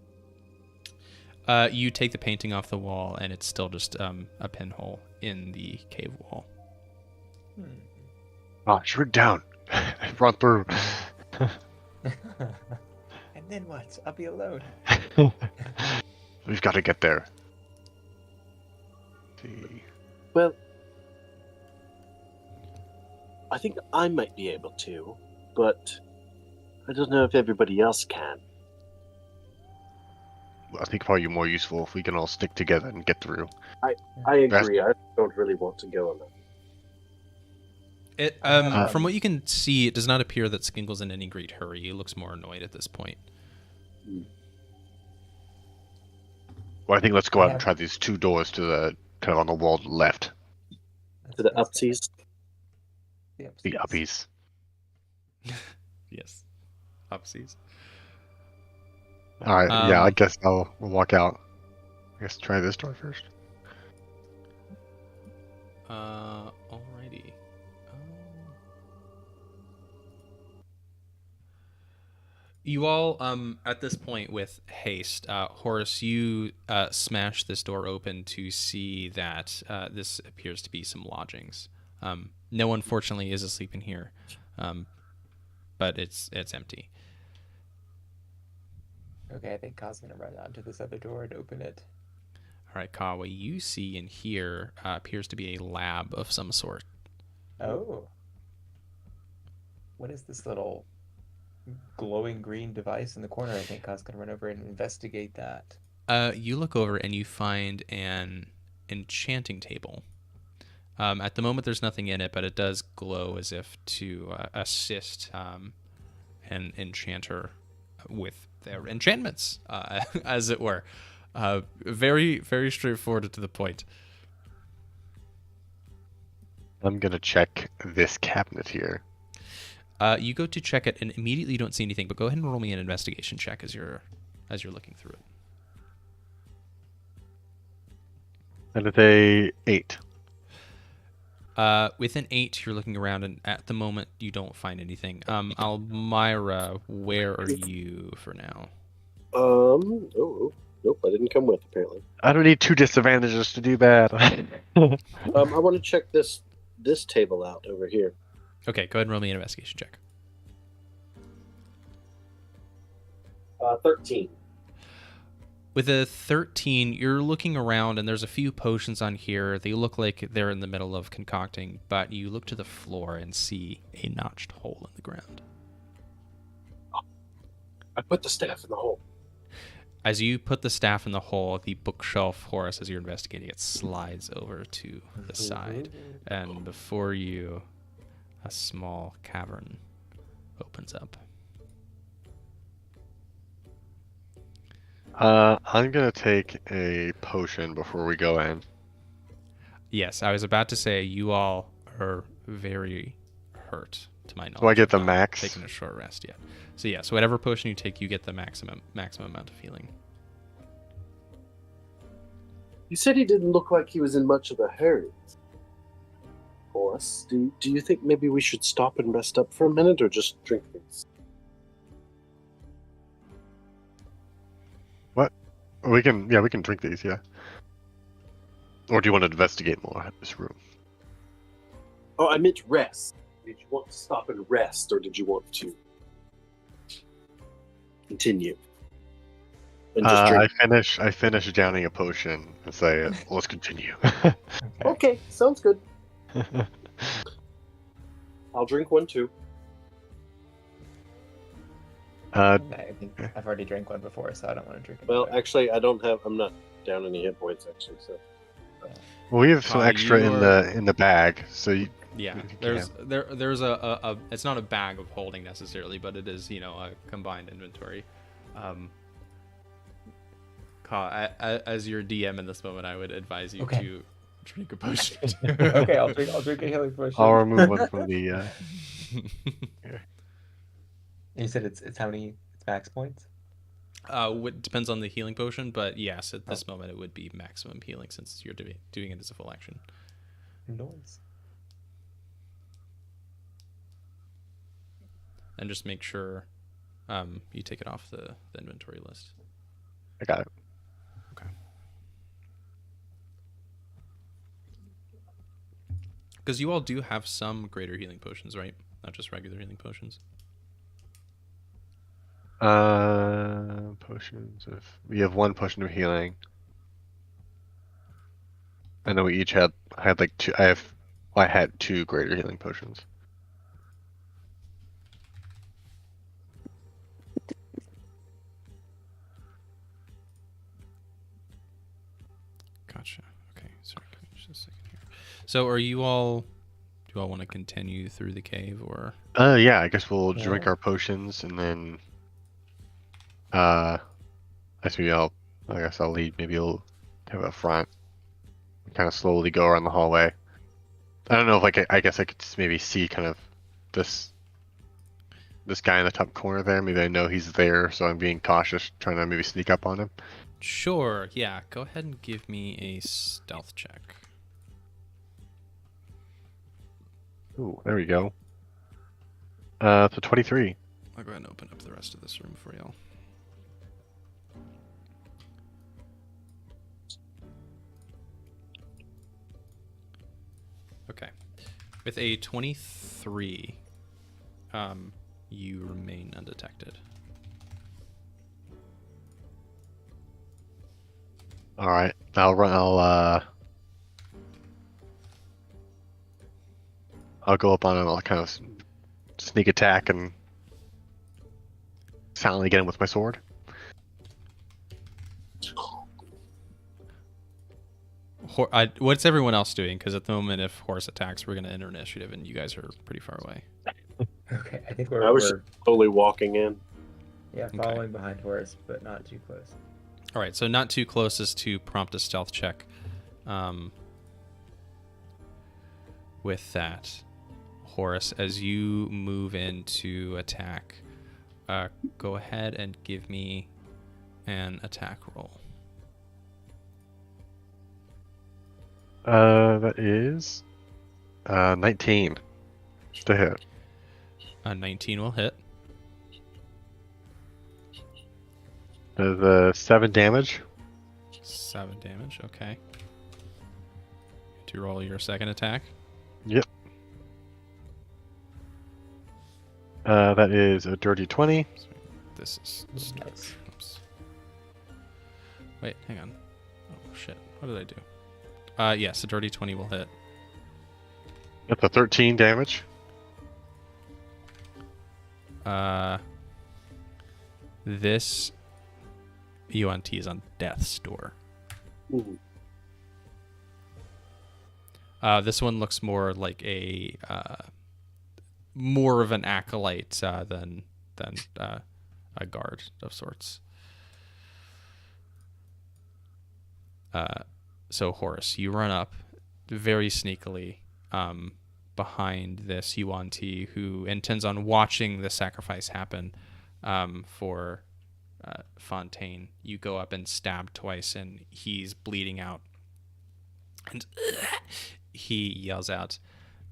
You take the painting off the wall, and it's still just a pinhole in the cave wall. Shoot down. Run through. And then what? I'll be alone. We've got to get there. See. Well, I think I might be able to, but I don't know if everybody else can. I think probably more useful if we can all stick together and get through. I agree. I don't really want to go on that. From what you can see, it does not appear that Skingle's in any great hurry. He looks more annoyed at this point. Well, I think let's go out and try these 2 doors to the kind of on the wall to the left. To the upsies? The uppies. Yes. Upsies. All right. Yeah, I guess we'll walk out. I guess try this door first. Alrighty. You all, at this point with haste, Horace, you smash this door open to see that this appears to be some lodgings. No one, fortunately, is asleep in here, but it's empty. Okay, I think Ka's gonna run onto this other door and open it. All right, Ka, what you see in here appears to be a lab of some sort. Oh. What is this little glowing green device in the corner? I think Ka's gonna run over and investigate that. You look over and you find an enchanting table. At the moment, there's nothing in it, but it does glow as if to assist an enchanter with their enchantments, as it were. Very, very straightforward and to the point. I'm gonna check this cabinet here. You go to check it, and immediately you don't see anything. But go ahead and roll me an investigation check as you're looking through it. And it's a 8. With an 8, you're looking around, and at the moment, you don't find anything. Almyre, where are you for now? Nope, I didn't come with, apparently. I don't need 2 disadvantages to do bad. I want to check this table out over here. Okay, go ahead and roll me an investigation check. 13. With a 13, you're looking around, and there's a few potions on here. They look like they're in the middle of concocting, but you look to the floor and see a notched hole in the ground. I put the staff in the hole. As you put the staff in the hole, the bookshelf, Horace, as you're investigating it, slides over to the side. And before you, a small cavern opens up. I'm gonna take a potion before we go in. Yes, I was about to say you all are very hurt, to my knowledge. Do I get the Not max? Taking a short rest yet. So yeah, so whatever potion you take, you get the maximum amount of healing. You said he didn't look like he was in much of a hurry. Horace, do you think maybe we should stop and rest up for a minute, or just drink things? What? We can drink these, yeah. Or do you want to investigate more in this room? Oh, I meant rest. Did you want to stop and rest, or did you want to continue? And just drink? I finish downing a potion and say, let's continue. Okay, sounds good. I'll drink one too. I think I've already drank one before, so I don't want to drink it. Well, actually, I'm not down any hit points actually. So Well, we have some extra you in the bag, so you, Yeah, you there's a it's not a bag of holding necessarily, but it is, you know, a combined inventory. As your DM in this moment, I would advise you to drink a potion. Okay, I'll drink a healing potion. I'll remove one from the. You said it's how many? It's max points. Depends on the healing potion, but yes, at this moment it would be maximum healing since you're doing it as a full action. Noise. And just make sure you take it off the inventory list. I got it. Okay. Because you all do have some greater healing potions, right? Not just regular healing potions. Potions of we have one potion of healing. I know we each had like two. I had two greater healing potions. Gotcha. Okay, sorry, give me just a second here. So, do you all want to continue through the cave, or? Yeah, I guess we'll drink our potions and then. I guess I'll lead. Maybe you'll have a front. Kind of slowly go around the hallway. I don't know if I guess I could just maybe see kind of this guy in the top corner there. Maybe I know he's there, so I'm being cautious, trying to maybe sneak up on him. Sure. Yeah. Go ahead and give me a stealth check. Ooh, there we go. So 23. I'll go ahead and open up the rest of this room for y'all. Okay. With a 23, you remain undetected. All right, I'll go up on him. I'll kind of sneak attack and silently get him with my sword. What's everyone else doing? Because at the moment, if Horace attacks, we're going to enter initiative, and you guys are pretty far away. Okay, I think I was slowly walking in. Yeah, following behind Horace, but not too close. All right, so not too close as to prompt a stealth check. With that, Horace, as you move in to attack, go ahead and give me an attack roll. That is 19 to hit. 19 will hit. Does 7 damage. 7 damage, okay. To roll your second attack. Yep. That is a dirty 20. This is nice. Oops. Wait, hang on. Oh shit! What did I do? Yes, a dirty 20 will hit. That's a 13 damage. This UNT is on death's door. Ooh. This one looks more like a more of an acolyte than a guard of sorts. So Horace, you run up very sneakily behind this UNT who intends on watching the sacrifice happen for Fontaine. You go up and stab twice, and he's bleeding out. And he yells out,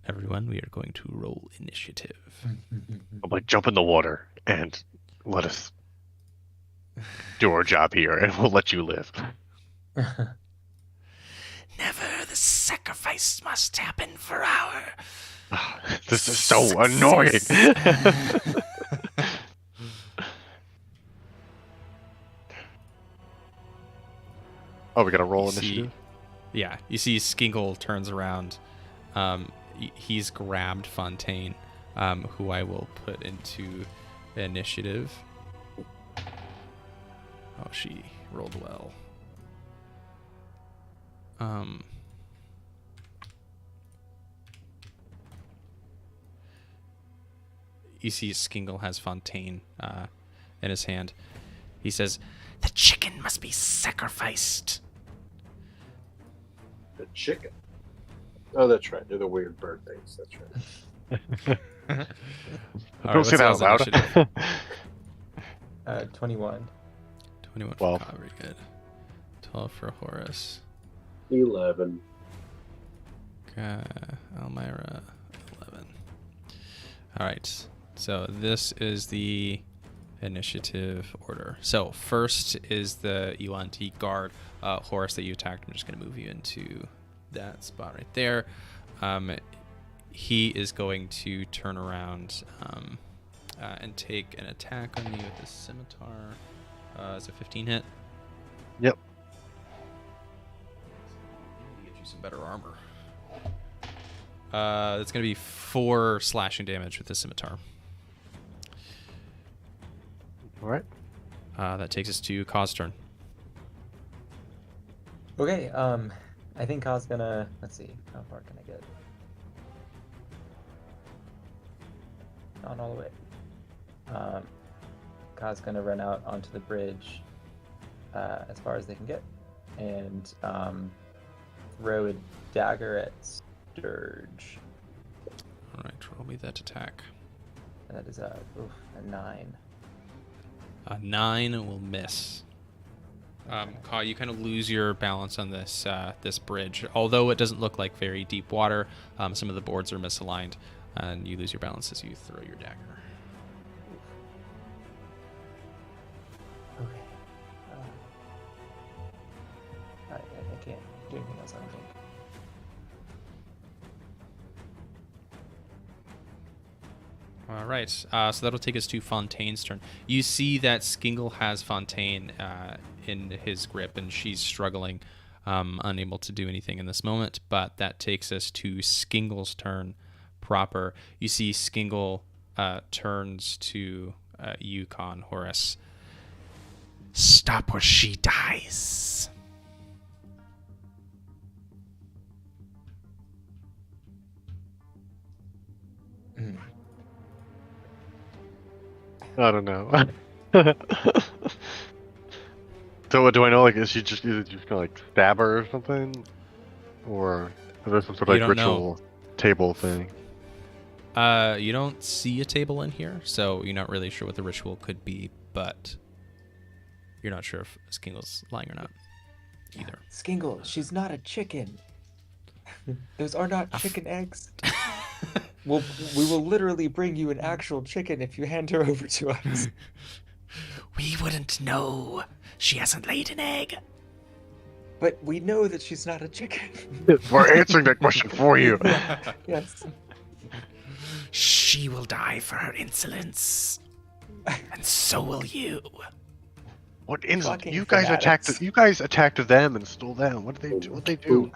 "Everyone, we are going to roll initiative." I'm like, jump in the water and let us do our job here, and we'll let you live. Never the sacrifice must happen for our... This is so annoying. Oh, we gotta roll initiative? Yeah, you see Skingle turns around. He's grabbed Fontaine, who I will put into initiative. Oh, she rolled well. You see Skingle has Fontaine in his hand. He says, The chicken must be sacrificed. The chicken. Oh, that's right. They're the weird bird things. That's right. All Don't say that what's out Al's loud. initiative? 21. 21 for 12. Kyle, very good. 12 for Horace. 11. Almyre, 11. All right. So this is the initiative order. So first is the UNT guard, Horace, that you attacked. I'm just going to move you into that spot right there. He is going to turn around and take an attack on you with his scimitar. Is a 15 hit? Yep. Get you some better armor. That's going to be 4 slashing damage with his scimitar. All right. That takes us to Kaw's turn. Okay, I think Ka's gonna, let's see, how far can I get? Not all the way. Ka's gonna run out onto the bridge as far as they can get, and throw a dagger at Sturge. All right, roll me that attack. That is a 9. A 9 will miss. Kaw, you kind of lose your balance on this this bridge. Although it doesn't look like very deep water, some of the boards are misaligned, and you lose your balance as you throw your dagger. Okay. I can't do anything else, I don't think. All right, so that'll take us to Fontaine's turn. You see that Skingle has Fontaine in his grip, and she's struggling, unable to do anything in this moment. But that takes us to Skingle's turn proper. You see Skingle turns to Yukon, Horace. Stop or she dies. I don't know. So do I know, like, is she just gonna like stab her or something, or is there some sort of You like don't know. ritual table thing? You don't see a table in here, so you're not really sure what the ritual could be, but you're not sure if Skingle's lying or not either. Skingle, she's not a chicken. Those are not chicken eggs. We will literally bring you an actual chicken if you hand her over to us. We wouldn't know. She hasn't laid an egg. But we know that she's not a chicken. We're answering that question for you. Yes. She will die for her insolence. And so will you. What incident? Fucking You guys fanatics. attacked. You guys attacked them and stole them. What did they do? What they do?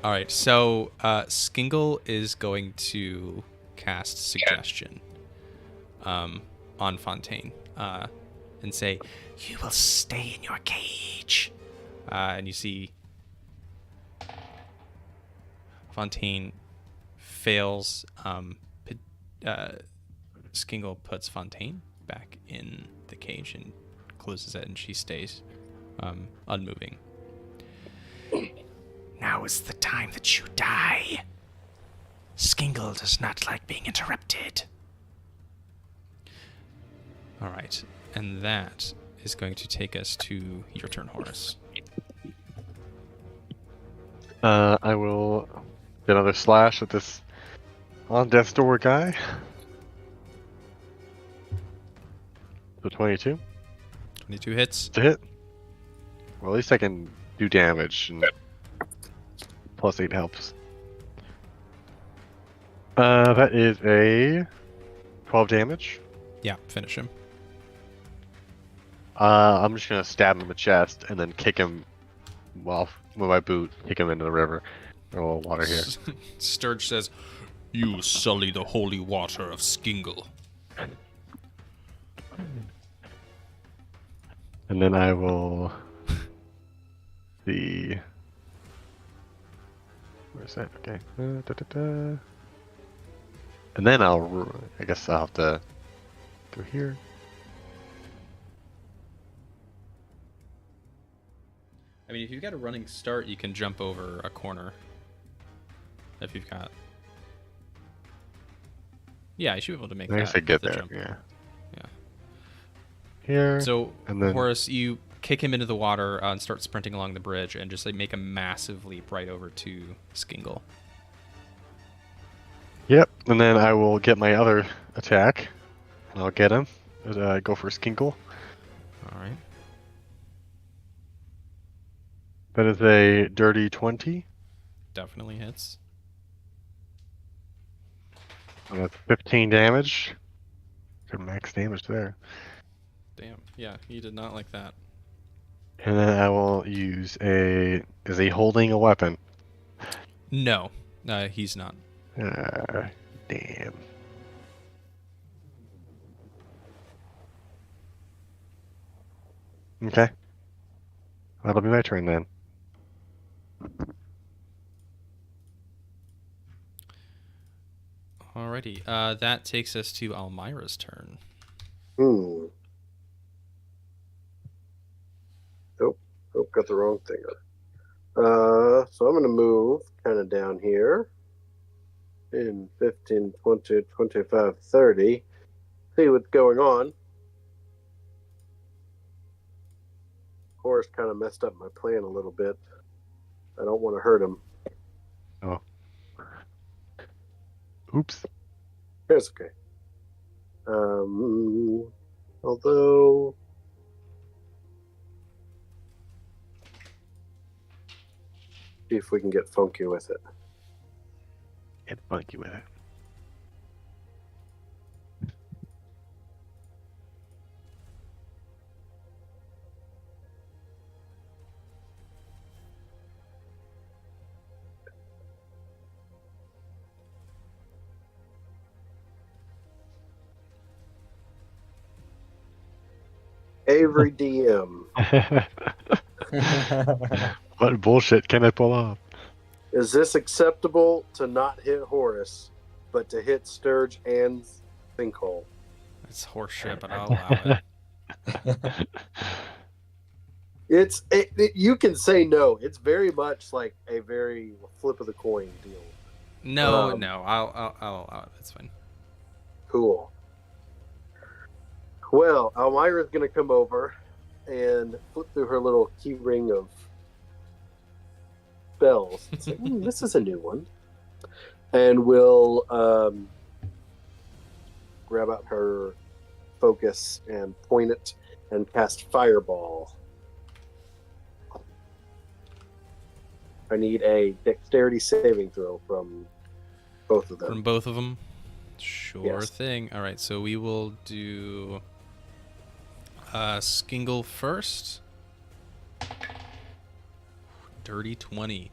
All right, so Skingle is going to cast Suggestion on Fontaine. and say, You will stay in your cage. and you see Fontaine fails. Skingle puts Fontaine back in the cage and closes it, and she stays unmoving. Now is the time that you die. Skingle does not like being interrupted. All right, and that is going to take us to your turn, Horace. I will get another slash at this on death's door guy. So 22 22 hits. to hit. Well, at least I can do damage, and plus 8 helps. That is a 12 damage. Yeah, finish him. I'm just gonna stab him in the chest and then kick him, well, with my boot, kick him into the river. A little water here. Sturge says, "You sully the holy water of Skingle." And then I will see. Where's that? Okay. And then I guess I'll have to go here. I mean, if you've got a running start, you can jump over a corner. If you've got... Yeah, you should be able to make I that. guess I get the there. jump. Yeah. Yeah. Here. So, and then... Horace, you kick him into the water and start sprinting along the bridge and just like make a massive leap right over to Skingle. Yep. And then I will get my other attack, and I'll get him. Go for Skinkle. All right. That is a dirty 20. Definitely hits. And that's 15 damage. Good max damage there. Damn. Yeah, he did not like that. And then I will use is he holding a weapon? No, he's not. Damn. Okay. That'll be my turn then. Alrighty. That takes us to Almyra's turn. Nope, got the wrong thing up. So I'm going to move kind of down here in 15, 20, 25, 30. See what's going on. Horace kind of messed up my plan a little bit. I don't want to hurt him. Oh. Oops. It's okay. Although... see if we can get funky with it. Get funky with it. Avery DM. What bullshit can I pull off? Is this acceptable to not hit Horace, but to hit Sturge and Sinkhole? It's horseshit, but I'll allow it. You can say no. It's very much like a very flip of the coin deal. No, I'll allow it. That's fine. Cool. Well, Almyra's going to come over and flip through her little key ring of spells and say, this is a new one. And we'll grab out her focus and point it and cast Fireball. I need a dexterity saving throw from both of them. From both of them? Sure Yes. thing. All right, so we will do Skingle first. Dirty 20.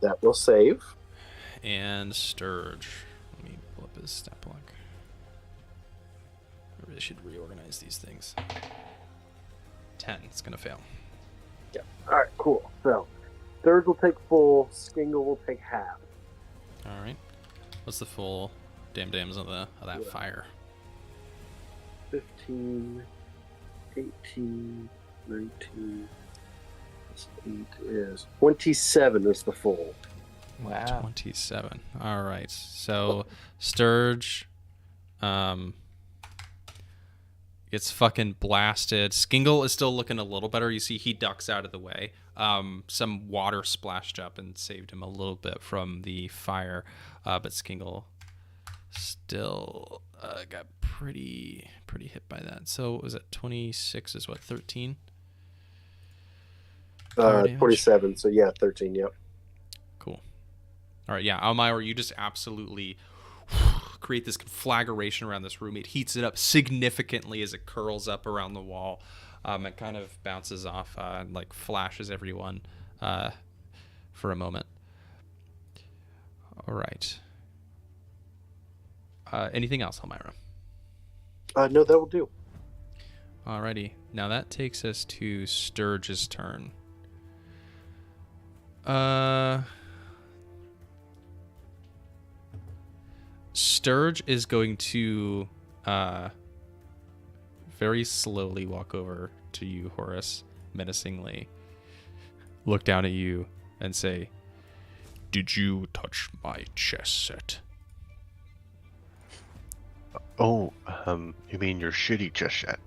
That will save. And Sturge. Let me pull up his stat block. Where really should reorganize these things. 10. It's going to fail. Yeah. All right, cool. So, Sturge will take full, Skingle will take half. All right. What's the full damage of that fire? 15, 18, 19, plus 8 is 27 is the full. Wow. 27. All right. So Sturge gets fucking blasted. Skingle is still looking a little better. You see he ducks out of the way. Some water splashed up and saved him a little bit from the fire. But Skingle still got pretty hit by that. So what was it? 26 is what? 13? 27, so yeah, 13, yep. Cool. All right, yeah, Almyre, you just absolutely create this conflagration around this room. It heats it up significantly as it curls up around the wall. It kind of bounces off and like flashes everyone for a moment. All right. Anything else, Almyre? No, that will do. Alrighty. Now that takes us to Sturge's turn. Sturge is going to very slowly walk over to you, Horace, menacingly, look down at you, and say, "Did you touch my chess set?" Oh, you mean your shitty chess set?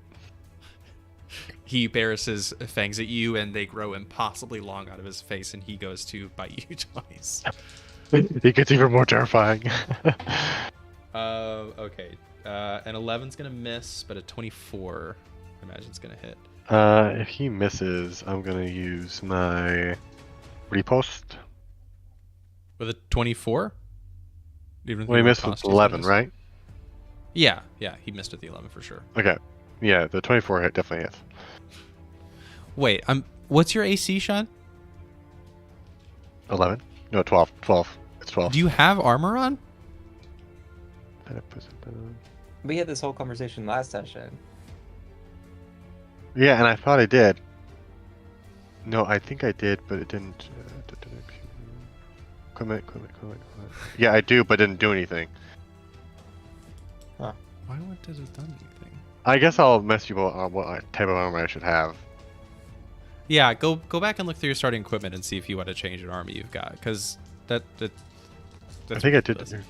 He bares his fangs at you, and they grow impossibly long out of his face, and he goes to bite you twice. It gets even more terrifying. Okay. An 11's gonna miss, but a 24, I imagine, is gonna hit. If he misses, I'm gonna use my riposte. With a 24? Even if Well, he you missed riposte, with he's 11, gonna miss? right? Yeah, he missed at the 11 for sure. Okay. Yeah, the 24 hit definitely hits. Wait, what's your AC, Sean? 11? No, 12. 12. It's 12. Do you have armor on? We had this whole conversation last session. Yeah, and I thought I did. No, I think I did, but it didn't. Equipment. Yeah, I do, but didn't do anything. Why wouldn't it have done anything? I guess I'll mess you on what type of armor I should have. Yeah, go back and look through your starting equipment and see if you want to change an armor you've got, because that's I think I did. ridiculous.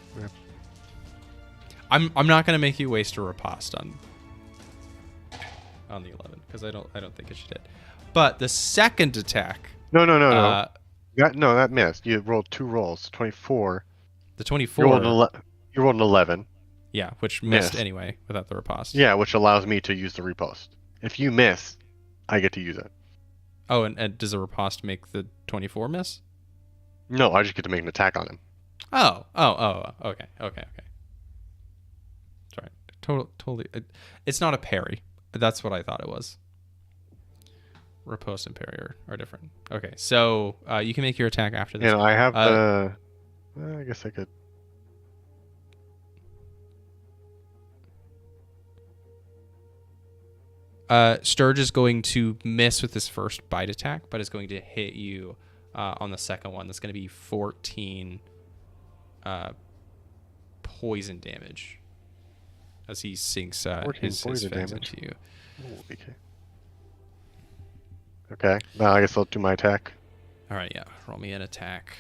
I'm not gonna make you waste a riposte on the 11 because I don't think it should hit. But the second attack. No. That missed. You rolled 2 rolls. 24. The 24. You rolled an 11. Yeah, which missed Missed. anyway without the riposte. Yeah, which allows me to use the riposte. If you miss, I get to use it. Oh, and does a riposte make the 24 miss? No, I just get to make an attack on him. Oh, okay. Sorry, totally. It's not a parry. That's what I thought it was. Riposte and parry are different. Okay, so you can make your attack after this. And I have I guess I could. Sturge is going to miss with his first bite attack, but is going to hit you on the second one. That's going to be 14 poison damage as he sinks his fangs into you. Ooh, okay. Now I guess I'll do my attack. All right, yeah. Roll me an attack.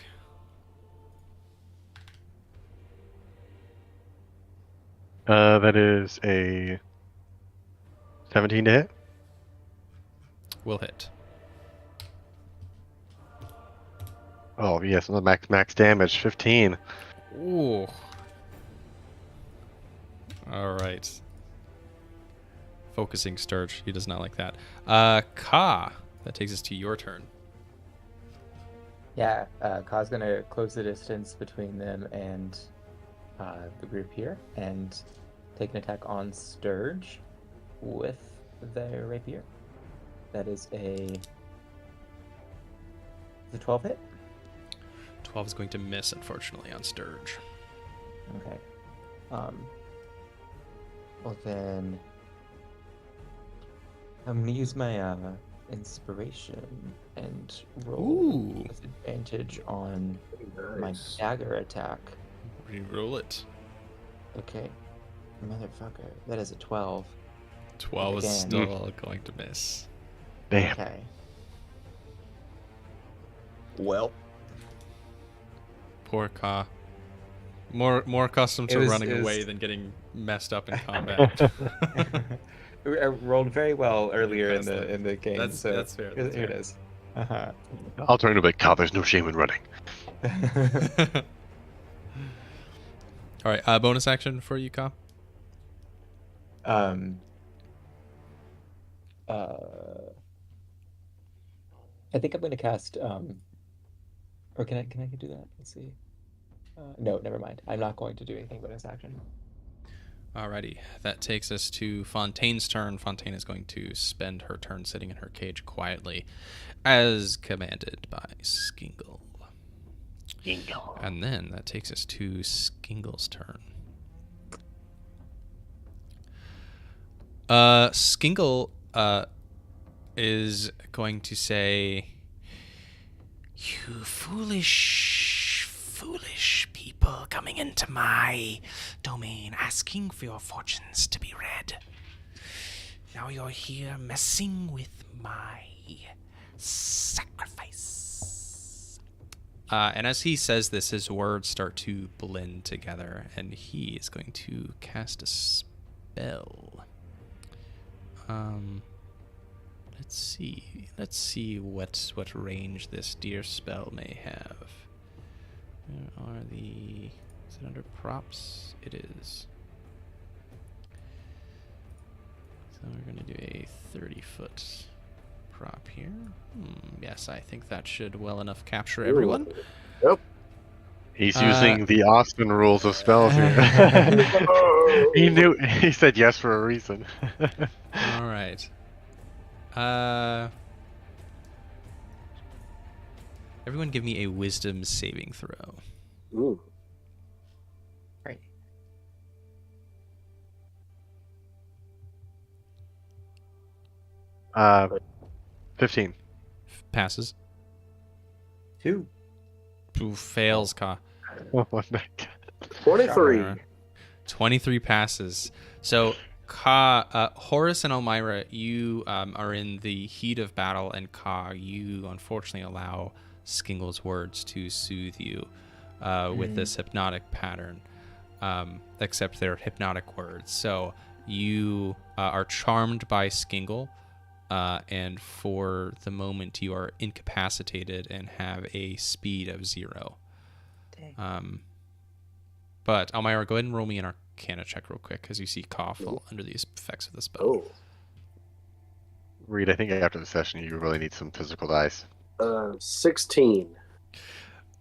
That is a 17 to hit. Will hit. Oh yes, another max damage, 15. Ooh. All right. Focusing Sturge. He does not like that. Ka. That takes us to your turn. Yeah, Ka's gonna close the distance between them and the group here and take an attack on Sturge with the rapier. That is the 12 hit? 12 is going to miss, unfortunately, on Sturge. Okay. Well then, I'm gonna use my inspiration and roll Ooh. with advantage on my Nice. dagger attack. Reroll it. Okay, motherfucker, that is a 12. 12 is Again. still going to miss. Damn. Okay. Well, Poor Ka. More accustomed It to was- running it was- away than getting messed up in combat. I rolled very well earlier in Fantastic. the game. That's- so that's fair, Here, that's here it fair. is. Uh-huh. I'll turn to be God, there's no shame in running. All right, bonus action for you, Ka. um. I think I'm going to cast. Or can I do that? Let's see. No, never mind. I'm not going to do anything bonus action. Alrighty, that takes us to Fontaine's turn. Fontaine is going to spend her turn sitting in her cage quietly, as commanded by Skingle. And then that takes us to Skingle's turn. Skingle is going to say, You foolish people coming into my domain asking for your fortunes to be read. Now you're here messing with my sacrifice. and as he says this, his words start to blend together, and he is going to cast a spell. Let's see what range this dear spell may have. Where are the... Is it under props? It is. So we're going to do a 30-foot prop here. Yes, I think that should well enough capture everyone. Yep. He's using the Austin rules of spells here. He knew. He said yes for a reason. All right. Everyone give me a wisdom saving throw. Ooh. Right. Uh, 15. Passes. 2. Ooh, fails, Ka. Oh my God. 23. 23 passes. So, Ka, Horace and Almyre, you are in the heat of battle, and Ka, you unfortunately allow Skingle's words to soothe you with this hypnotic pattern, except they're hypnotic words. So you are charmed by Skingle, and for the moment you are incapacitated and have a speed of 0. Dang. But Almyre, go ahead and roll me an Arcana check real quick, because you see Ka fall under the effects of the spell. Oh. Reed, I think after the session you really need some physical dice. 16.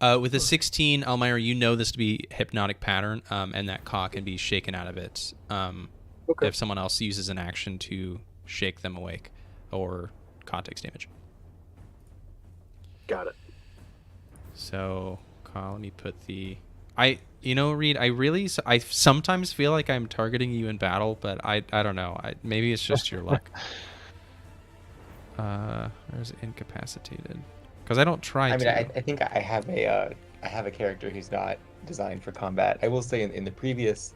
With a 16, Almyre, you know this to be hypnotic pattern, and that Ka can be shaken out of it Okay. if someone else uses an action to shake them awake, or Ka takes damage. Got it. So, Ka, let me put the... Reed, I sometimes feel like I'm targeting you in battle, but I don't know. Maybe it's just your luck. Where's incapacitated? Because I don't try I mean, to. I think I have a character who's not designed for combat. I will say in the previous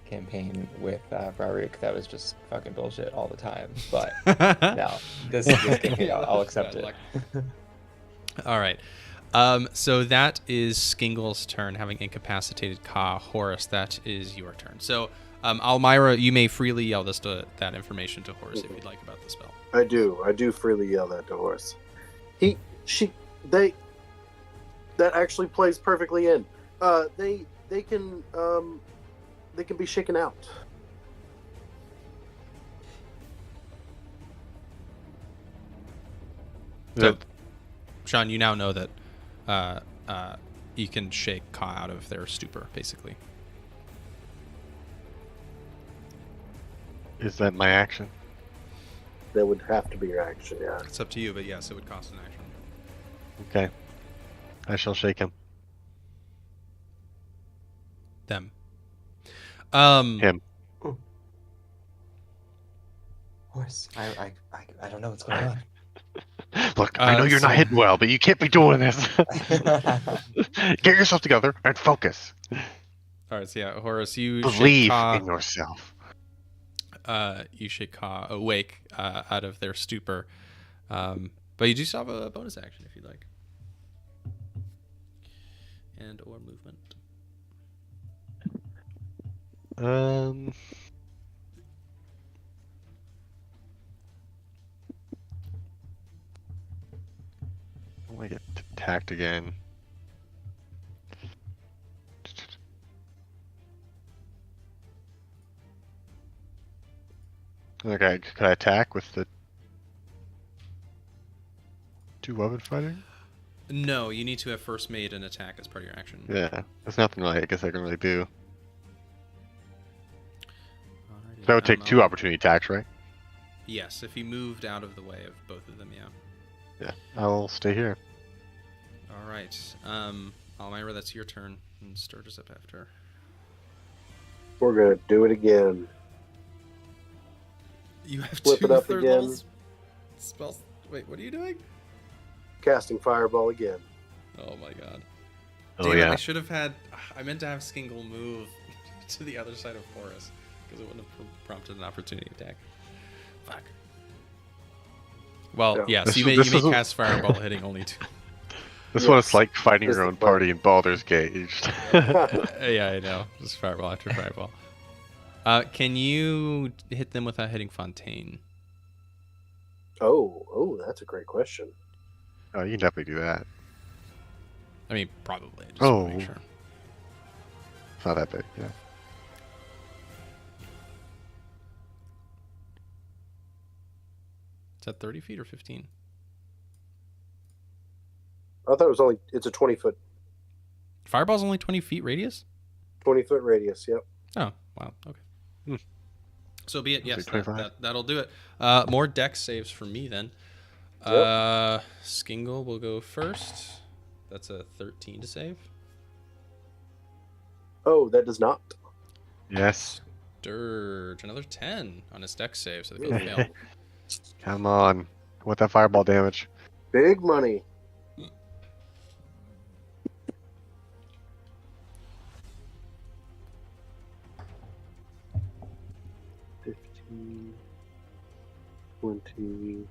campaign with Farouk, that was just fucking bullshit all the time. But no, this campaign, I'll accept it. All right. So that is Skingle's turn, having incapacitated Ka. Horace, that is your turn. So, Almyre, you may freely yell that information to Horace if you'd like about the spell. I do freely yell that to Horace. That actually plays perfectly in. They can be shaken out. So, Sean, you now know that you can shake Ka out of their stupor, basically. Is that my action? That would have to be your action, yeah. It's up to you, but yes, it would cost an action. Okay. I shall shake him. Them. Him. Horace, I don't know what's going on. Look, I know you're not hidden well, but you can't be doing this. Get yourself together and focus. All right, so yeah, Horace, you shake Believe Ka. in yourself. You shake Ka awake out of their stupor, but you do still have a bonus action if you'd like, and or movement. I want to get attacked again. Okay, could I attack with the 2 weapon fighting? No, you need to have first made an attack as part of your action. Yeah, there's nothing really I guess I can really do. Alrighty, That would take 2 opportunity attacks, right? Yes, if you moved out of the way of both of them, yeah. Yeah, I'll stay here. All right, Almyre, that's your turn, and Sturgis up after. We're gonna do it again. You have Flip 2 it up third again. level spells. Wait, what are you doing? Casting Fireball again. Oh my god. Oh Damn it, yeah. I should have had. I meant to have Skingle move to the other side of Horace because it wouldn't have prompted an opportunity attack. Fuck. Well, Yeah. yes, you This may is a- cast Fireball hitting only 2. This Yes. one is like fighting This your is own fun. party in Baldur's Gate. You just Yeah, I know. Just Fireball after Fireball. Can you hit them without hitting Fontaine? Oh, that's a great question. Oh, you can definitely do that. I mean, probably. Just want to make Oh. sure. It's not that big, yeah. Is that 30 feet or 15? I thought it's a 20-foot Fireball's only 20 feet radius? 20-foot radius. Yep. Oh, wow. Okay. Hmm. So be it. Yes, Say 25. that'll do it. More dex saves for me then. Skingle will go first. That's a 13 to save. Oh, that does not. Yes. Dirge, another 10 on his dex save, so they both failed. Come on. I want that fireball damage. Big money. $15, $20,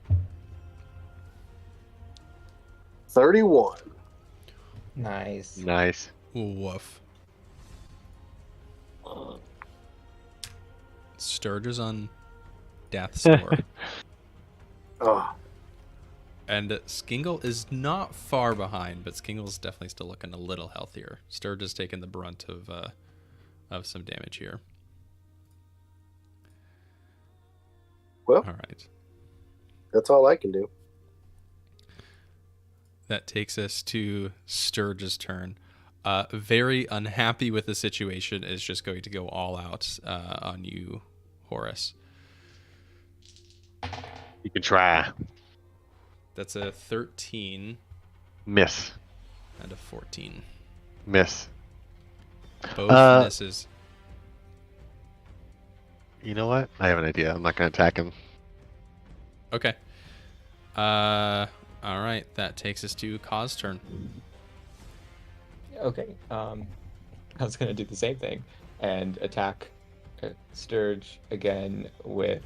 $31. Nice. Nice. Woof. Sturges on death's door. Oh, And Skingle is not far behind, but Skingle's definitely still looking a little healthier. Sturges taking the brunt of some damage here. well, All right. that's all I can do. That takes us to Sturge's turn. Very unhappy with the situation, is just going to go all out on you, Horace. You can try. That's a 13 Miss. and a 14. Miss. Both misses. You know what? I have an idea. I'm not going to attack him. Okay. All right. That takes us to Ka's turn. Okay. I was gonna do the same thing and attack Sturge again with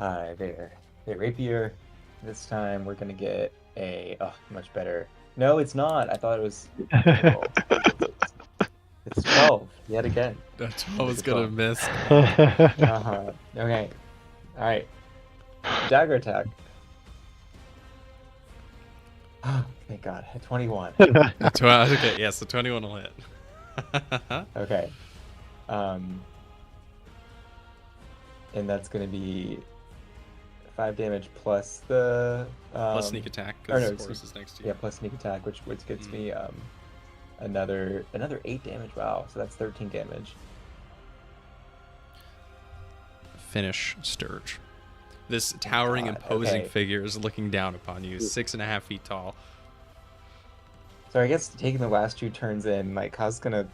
All right. their rapier. This time we're gonna get a much better. No, it's not. I thought it was. It's 12 yet again. That's what I was gonna miss. Okay. All right. Dagger attack. Oh, thank God. 21. Okay. Yes, the 21 will hit. Okay. And that's gonna be 5 damage plus the Plus sneak attack or no, because Horace is next to you. yeah, plus sneak attack, which gets me another 8 damage. Wow, so that's 13 damage. Finish Sturge. This towering, God, imposing okay. figure is looking down upon you, 6.5 feet tall. So I guess taking the last 2 turns in, Ka's gonna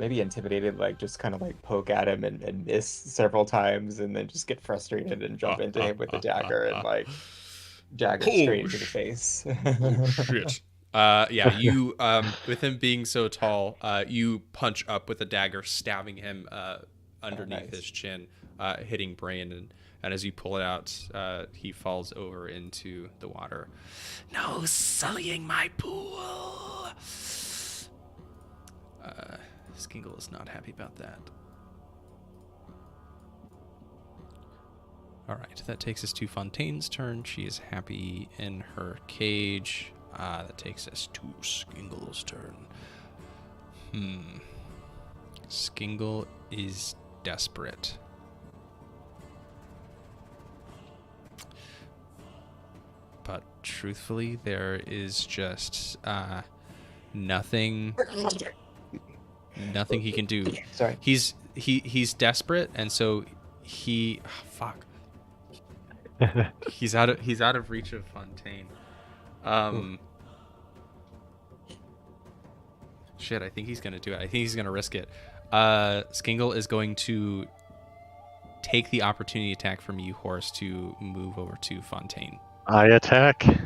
maybe intimidated, like just kind of like poke at him and miss several times, and then just get frustrated and jump into him with the dagger and like dagger straight into the face. Oh shit. Yeah, you with him being so tall, you punch up with a dagger, stabbing him underneath his chin, hitting Brandon. And as you pull it out, he falls over into the water. No sullying my pool. Skingle is not happy about that. All right, that takes us to Fontaine's turn. She is happy in her cage. That takes us to Skingle's turn. Skingle is desperate. But truthfully, there is just nothing he can do. Sorry. He's desperate, and so he he's out of reach of Fontaine. Shit, I think he's gonna do it. I think he's gonna risk it. Skingle is going to take the opportunity attack from you, Horace, to move over to Fontaine. I attack. All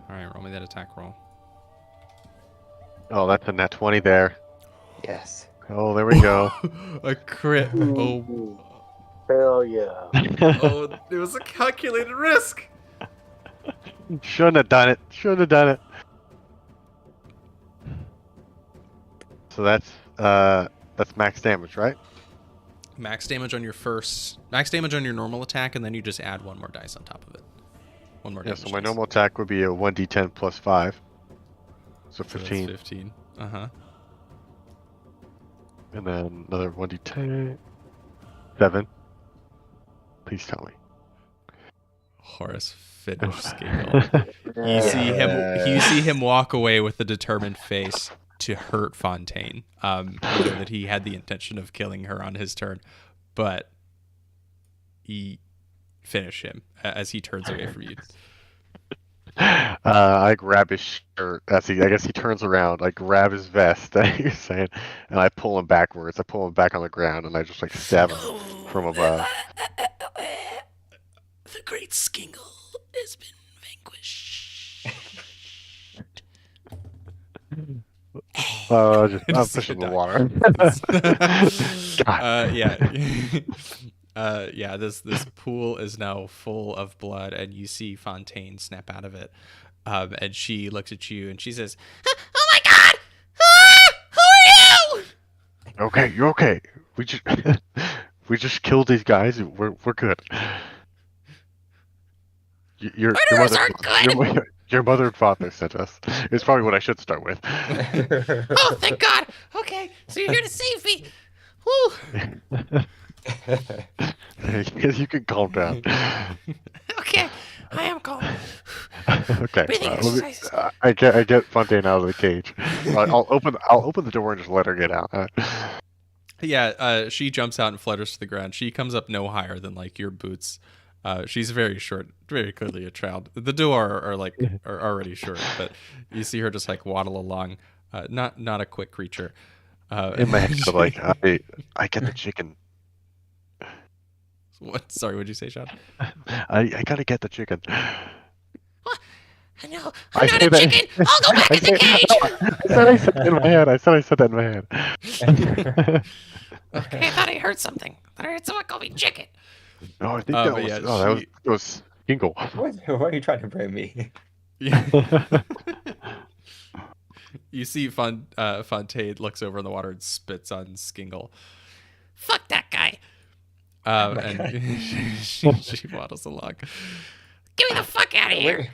right, roll me that attack roll. Oh, that's a nat 20 there. Yes. Oh, there we go. A crit. Oh. Ooh. Hell yeah. Oh, it was a calculated risk. Shouldn't have done it. So that's max damage, right? Max damage on your normal attack, and then you just add one more dice on top of it. One more. Yeah. damage So my dice. normal attack would be a 1d10 plus 5. So So that's 15. 15. Uh-huh. And then another 1d10. 7. Please tell me. Horace finished Skingle. You see him walk away with a determined face to hurt Fontaine. You know that he had the intention of killing her on his turn, but he finished him as he turns away from you. I grab his shirt I guess he turns around. I grab his vest, you're saying, and I pull him backwards. I pull him back on the ground, and I just like stab him from above. The great Skingle has been vanquished. I'm pushing the water. Yeah. This pool is now full of blood, and you see Fontaine snap out of it. And she looks at you and she says, Oh my god! Who are you? Okay, you're okay. We just killed these guys. We're good. Your mother and father sent us. It's probably what I should start with. Oh, thank God. Okay, so you're here to save me. Whew. You can calm down. Okay, I am calm. Okay. Breathing exercises. I get Fontaine out of the cage. I'll open the door and just let her get out. Yeah, she jumps out and flutters to the ground. She comes up no higher than like your boots. She's very short, very clearly a child. The door are already short, but you see her just like waddle along. Not a quick creature. In my head, like I get the chicken. What? Sorry, what'd you say, Sean? I gotta get the chicken. What? No, I'm not a chicken. I'll go back in the cage. I said that in my head. Okay, I thought I heard something. I thought I heard someone call me chicken. No, I think that was Skingle. Why are you trying to blame me? You see Fontaine looks over in the water and spits on Skingle. Fuck that guy. And she waddles along. Get me the fuck out of here.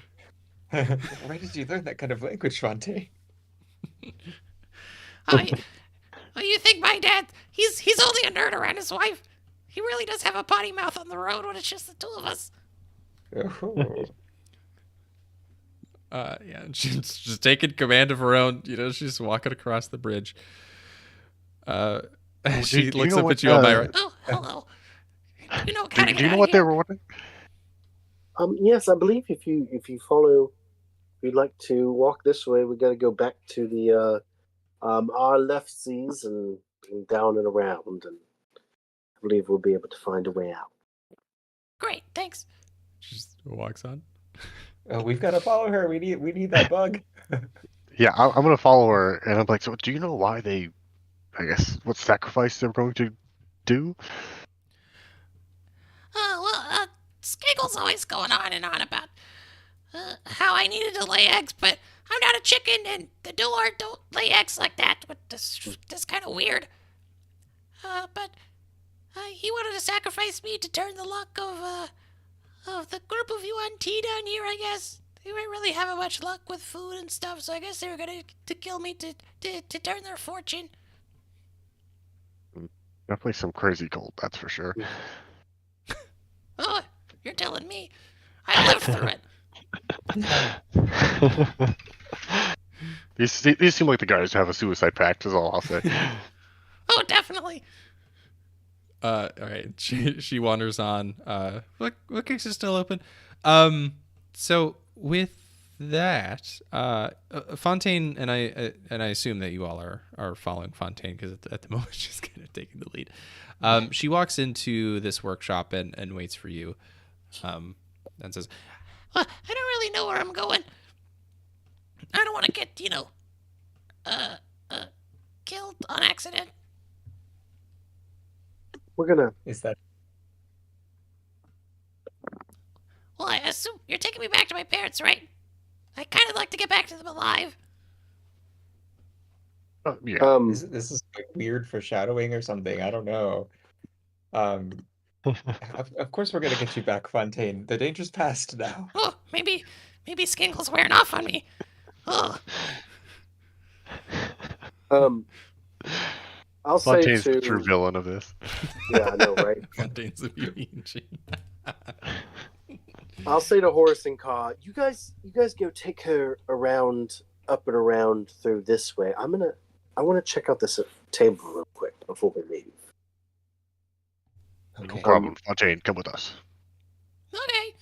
Where did you learn that kind of language, Fontaine? Oh, you think my dad, he's only a nerd around his wife. He really does have a potty mouth on the road when it's just the two of us. Oh. Yeah, she's just taking command of her own. You know, she's walking across the bridge. She looks up at you, Almyre. Oh, hello. You know, kind of. Do you know what they were wanting? Yes, I believe if you follow, if you'd like to walk this way, we got to go back to the our left seas and down and around, and I believe we'll be able to find a way out. Great, thanks. Just walks on. Oh, we've got to follow her. We need that bug. Yeah, I'm gonna follow her, and I'm like, so do you know why they? I guess what sacrifice they're going to do? Skiggle's always going on and on about how I needed to lay eggs, but I'm not a chicken, and the door don't lay eggs like that. That's kind of weird. But he wanted to sacrifice me to turn the luck of the group of you on tea down here, I guess. They weren't really having much luck with food and stuff, so I guess they were going to kill me to turn their fortune. Definitely some crazy cult, that's for sure. Oh, you're telling me. I lived through it. These seem like the guys who have a suicide pact, is all I'll say. Oh, definitely. All right. She wanders on. What case is still open? So with that, Fontaine and I assume that you all are following Fontaine because at the moment she's kind of taking the lead. She walks into this workshop and waits for you, and says, Well, I don't really know where I'm going. I don't want to get, killed on accident. We're gonna. Is that? Well, I assume you're taking me back to my parents, right? I kind of like to get back to them alive. Yeah. This is like weird foreshadowing or something. I don't know. Of course we're gonna get you back, Fontaine. The danger's past now. Oh, maybe Skinkle's wearing off on me. Oh, I'll say Fontaine's to the true villain of this. yeah, I know, right? Fontaine's a mean gene. I'll say to Horace and Caw, you guys go take her around, up and around through this way. I want to check out this table real quick before we leave. No Okay. problem. Fontaine, come with us. okay.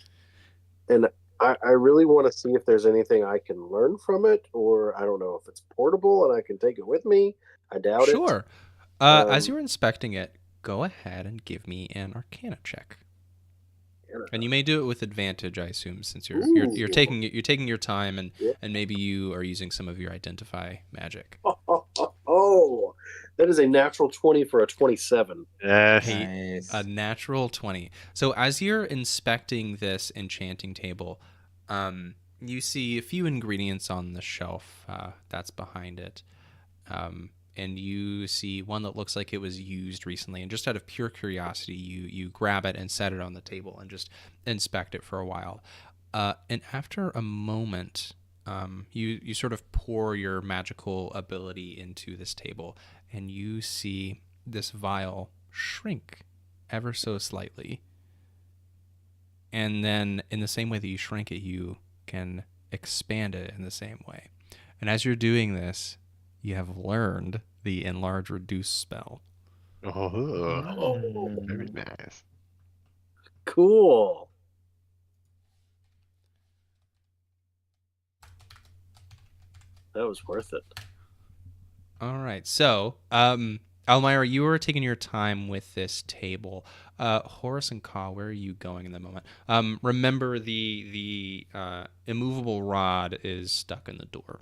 And I really want to see if there's anything I can learn from it, or I don't know if it's portable and I can take it with me. I doubt it. Sure. As you're inspecting it, go ahead and give me an Arcana check. And you may do it with advantage, I assume, since you're taking your time and Yeah. and maybe you are using some of your identify magic. Oh, that is a natural 20 for a 27. Yes. Nice. A natural 20. So as you're inspecting this enchanting table, you see a few ingredients on the shelf that's behind it. And you see one that looks like it was used recently. And just out of pure curiosity, you grab it and set it on the table and just inspect it for a while. And after a moment, you sort of pour your magical ability into this table, and you see this vial shrink ever so slightly. And then in the same way that you shrink it, you can expand it in the same way. And as you're doing this, you have learned the enlarge reduce spell. Oh, very nice. Cool. That was worth it. All right. So, Almyre, you were taking your time with this table. Horace and Caw, where are you going in the moment? Remember the immovable rod is stuck in the door.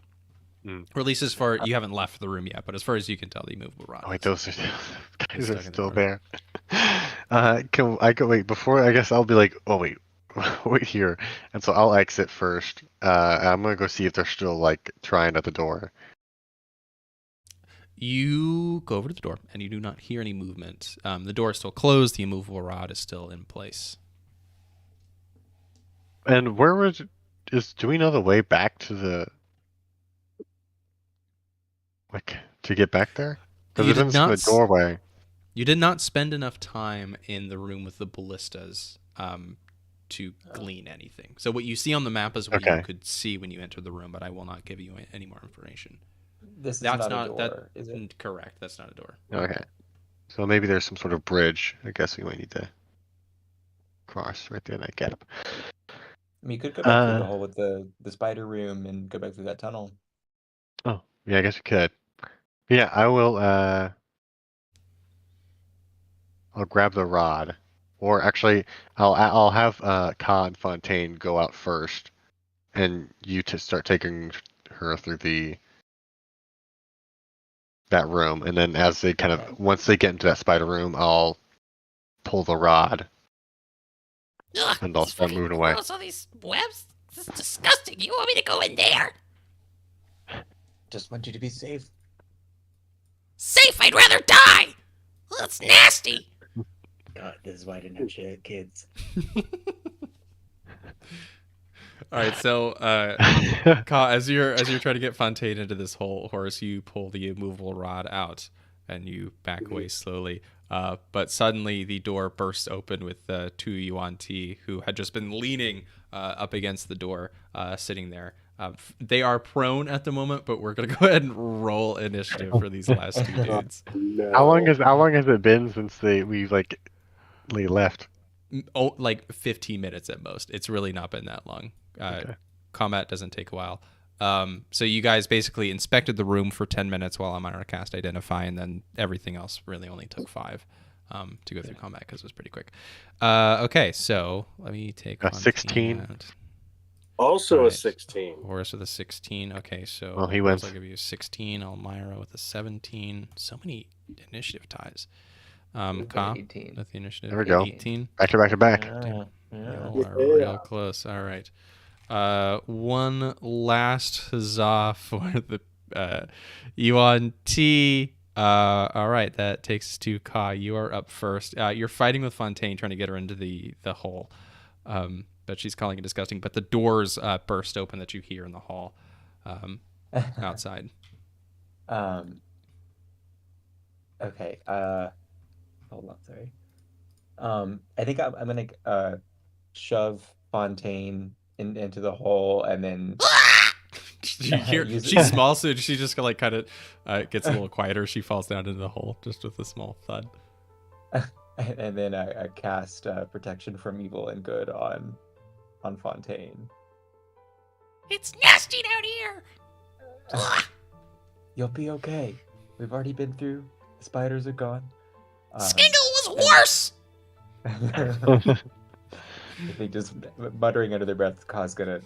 Or at least as far, you haven't left the room yet, but as far as you can tell, the immovable rod. Oh, wait, is- those guys stuck are in the still door. there. Can I go? Wait, before I guess I'll be like, oh wait, wait here, and so I'll exit first. I'm gonna go see if they're still like trying at the door. You go over to the door, and you do not hear any movement. The door is still closed. The immovable rod is still in place. And where was? Do we know the way back to the? Like to get back there? You Because did it's not in the s- doorway. You did not spend enough time in the room with the ballistas to glean anything. So what you see on the map is what you Okay. could see when you entered the room, but I will not give you any more information. This is That's not a door, that is it? correct. That's not a door. Okay. So maybe there's some sort of bridge. I guess we might need to cross right there in that gap. I mean, you could go back through the Uh, hole with the spider room and go back through that tunnel. Oh, yeah, I guess we could. Yeah, I will I'll grab the rod, or actually, I'll have Ka and Fontaine go out first, and you to start taking her through that room, and then as they once they get into that spider room, I'll pull the rod, Ugh, and I'll this is start fucking moving away. gross, all these webs. This is disgusting. You want me to go in there? Just want you to be safe. Safe? I'd rather die. Well, that's nasty. God, this is why I didn't have shit, kids. All right, so Ka, as you're trying to get Fontaine into this hole, Horace, you pull the immovable rod out and you back away slowly. But suddenly the door bursts open with two Yuan Ti who had just been leaning up against the door, sitting there. They are prone at the moment, but we're gonna go ahead and roll initiative for these last two dudes. No. How long has it been since we left? Oh, like 15 minutes at most. It's really not been that long. Okay. Combat doesn't take a while. So you guys basically inspected the room for 10 minutes while Almyre cast Identify, and then everything else really only took 5 to go through combat because it was pretty quick. Okay, so let me take 16. out. Also Right. a 16. Horace with a 16. Okay, so Well, he Horace, wins. I'll give you a 16. Almyre with a 17. So many initiative ties. Ka 18. with the initiative. There we go. 18. Back to back to back. Yeah. Y'all are real close. All right. One last huzzah for the Yuan Ti. All right, that takes us to Ka. You are up first. You're fighting with Fontaine, trying to get her into the hole. But she's calling it disgusting. But the doors burst open that you hear in the hall outside. Okay. Hold on. Sorry. I think I'm gonna shove Fontaine into the hole and then. You hear, she's small, so she just like kind of gets a little quieter. She falls down into the hole just with a small thud. And then I cast protection from evil and good on Fontaine. It's nasty down here. Ugh. You'll be okay. We've already been through. The spiders are gone. Skingle was worse. I think just muttering under their breath, Ka's gonna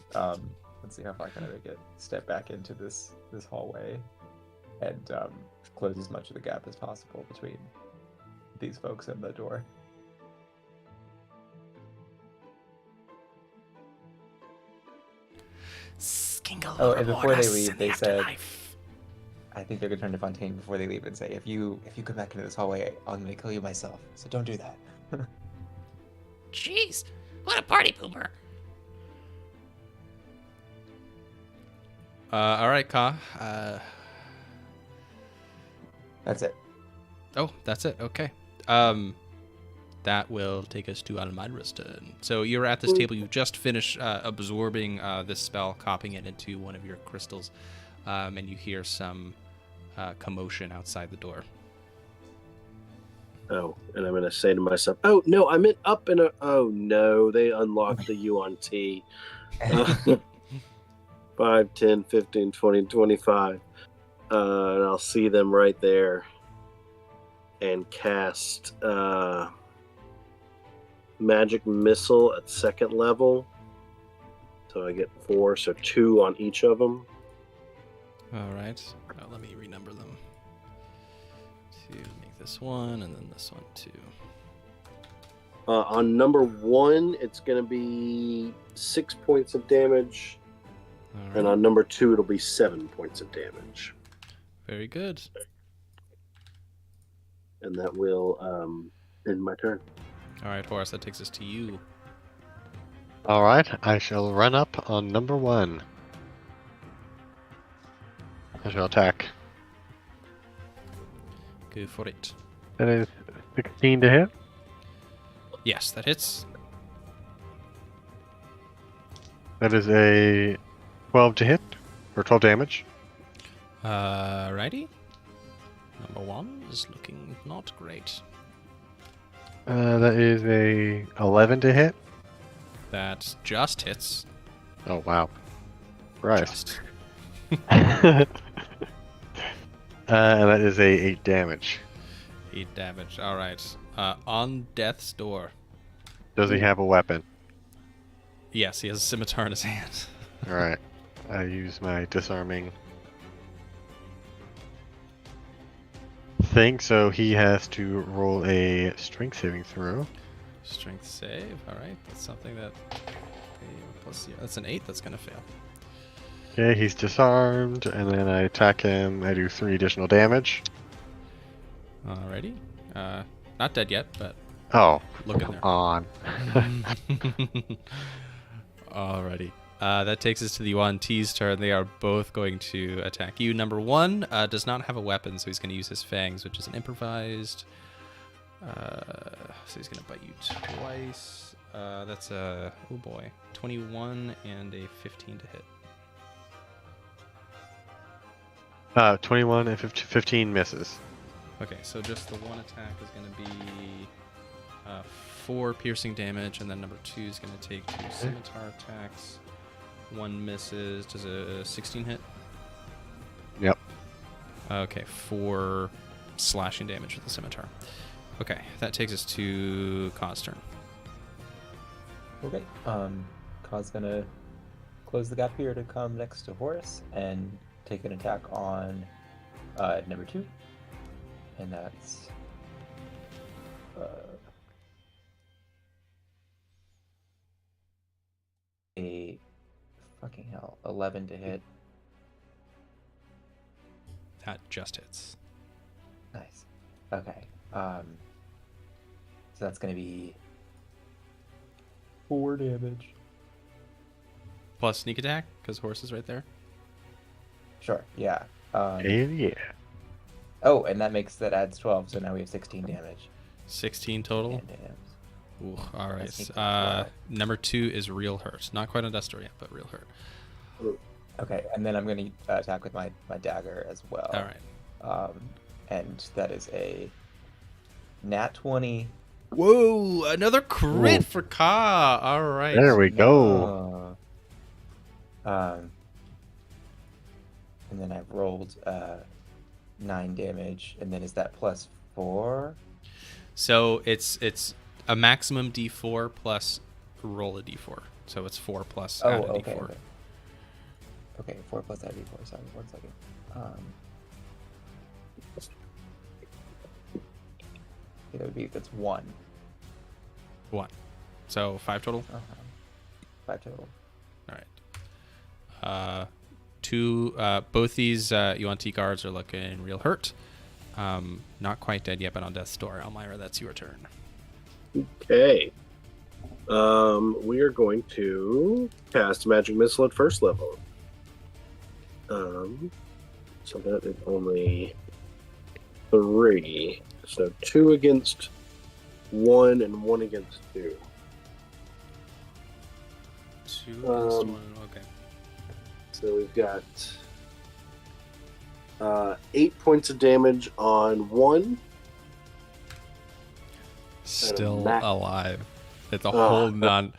let's see how far can I make it. Step back into this hallway and close as much of the gap as possible between these folks and the door. Skingle. Oh, and before they us leave, in they the said, afterlife. I think they're gonna turn to Fontaine before they leave and say, if you come back into this hallway, I'm gonna kill you myself. So don't do that. Jeez, what a party pooper. All right, Ka. That's it. Oh, that's it. Okay. That will take us to Almyre's turn. So you're at this table. You just finished absorbing this spell, copying it into one of your crystals, and you hear some commotion outside the door. Oh, and I'm going to say to myself, oh, no, I meant up in a... Oh, no, they unlocked the Yuan Ti. 5, 10, 15, 20, 25. And I'll see them right there and cast Magic Missile at 2nd level. So I get 4, so 2 on each of them. All right. Oh, let me renumber them. To make this one, and then this one too. On number 1, it's going to be 6 points of damage. All right. And on number 2, it'll be 7 points of damage. Very good. And that will end my turn. All right, Horace, that takes us to you. All right, I shall run up on number 1. I shall attack. Go for it. That is 16 to hit. Yes, that hits. That is a 12 to hit, or 12 damage. Righty. Number 1 is looking not great. That is a 11 to hit. That just hits. Oh wow! Right. Just. And that is a 8 damage. 8 damage. All right. On death's door. Does he have a weapon? Yes, he has a scimitar in his hand. All right. I use my disarming thing, so he has to roll a strength saving throw. Strength save. All right, that's something that. Plus, yeah, that's an 8. That's gonna fail. Okay, he's disarmed, and then I attack him. I do 3 additional damage. Alrighty. Not dead yet, but Oh, look in come there. on. Alrighty. That takes us to the Yuan T's turn. They are both going to attack you. Number 1 does not have a weapon, so he's going to use his fangs, which is an improvised. So he's going to bite you twice. That's a, oh boy, 21 and a 15 to hit. 21 and 15 misses. Okay, so just the one attack is going to be 4 piercing damage, and then number 2 is going to take 2 scimitar attacks. 1 misses. Does a 16 hit? Yep. Okay, 4 slashing damage with the scimitar. Okay, that takes us to Kaz' turn. Okay. Ka's gonna close the gap here to come next to Horace and take an attack on number 2. And that's a fucking hell 11 to hit. That just hits. Nice. Okay. So that's gonna be 4 damage. Plus sneak attack, because Horse is right there. Sure. Yeah. Yeah. Oh, and that adds 12, so now we have 16 damage. 16 total. And damage. Ooh, all right. That's sneak attack. Number 2 is real hurt. Not quite on death's door yet, but real hurt. Okay, and then I'm gonna attack with my dagger as well. All right. And that is a nat 20. Whoa! Another crit Ooh. for Ka. All right. There we go. And then I've rolled 9 damage, and then is that plus 4? So it's a maximum D4 plus roll a D4. So it's 4 plus add a okay, D4. okay. Okay, 4 plus add D4. Sorry, 1 second. That's 1. 1. So 5 total. 5 total. All right. Both these Yuan Ti guards are looking real hurt. Not quite dead yet, but on death's door. Almyre, that's your turn. Okay. We are going to cast Magic Missile at first level. So that is only 3. So 2 against 1 and 1 against 2. 2 against 1. Okay. So we've got 8 points of damage on 1. Still Max. alive. It's a whole non.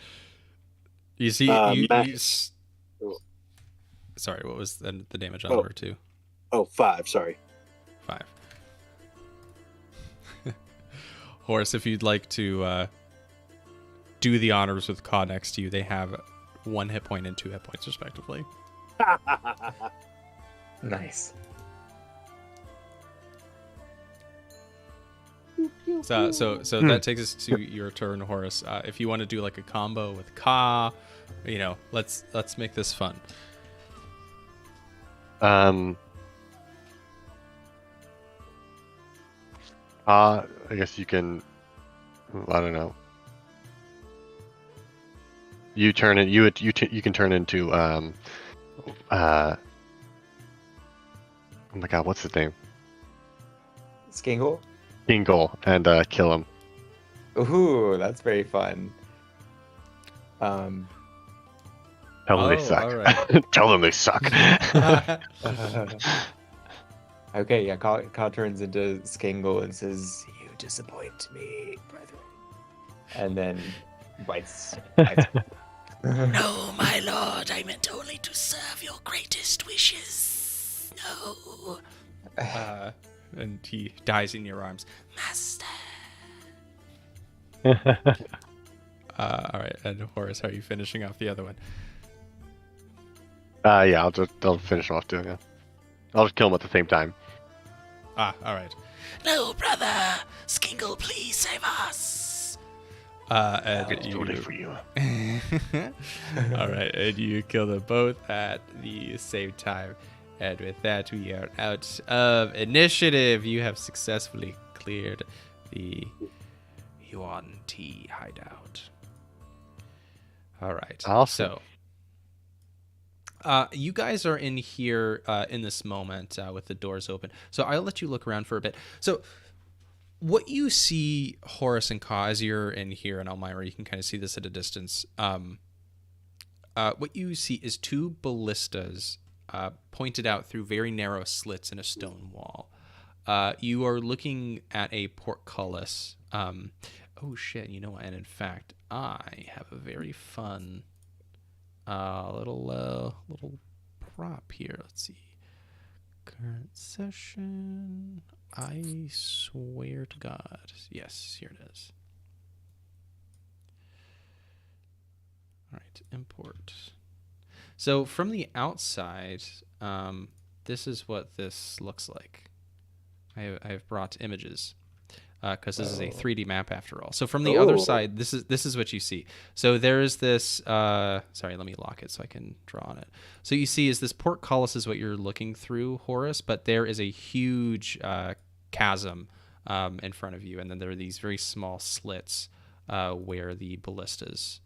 You see, Max. Sorry, what was the damage on Oh. number 2? Oh, 5, sorry. 5. Horace, if you'd like to do the honors with Ka next to you, they have 1 hit point and 2 hit points respectively. Nice. So that takes us to your turn, Horace. If you want to do like a combo with Ka, let's make this fun. I guess you can. I don't know. You turn it. You can turn into. Oh my God, what's his name? Skingle? Kingle, and kill him. Ooh, that's very fun. Tell them they suck. all right. Tell them they suck. Okay, yeah, Ka turns into Skingle and says, "You disappoint me, brethren." And then bites. No, my lord, I meant only to serve your greatest wishes. No. And he dies in your arms. Master. All right, and Horace, how are you finishing off the other one? Yeah, I'll finish off doing it. I'll just kill him at the same time. All right. No, brother! Skingle, please save us! And It's too late for you. All right, and you kill them both at the same time. And with that, we are out of initiative. You have successfully cleared the Yuan T hideout. All right. Awesome. So, you guys are in here in this moment with the doors open. So I'll let you look around for a bit. So what you see, Horace and Ka, as you're in here in Almyre, you can kind of see this at a distance. What you see is two ballistas pointed out through very narrow slits in a stone wall. You are looking at a portcullis. Oh shit! You know what? And in fact, I have a very fun little prop here. Let's see. Current session. I swear to God. Yes, here it is. All right, import. So from the outside, this is what this looks like. I've brought images because this is a 3D map after all. So from the other side, this is what you see. So there is this. Sorry, let me lock it so I can draw on it. So you see, is this portcullis is what you're looking through, Horace, but there is a huge chasm in front of you, and then there are these very small slits where the ballistas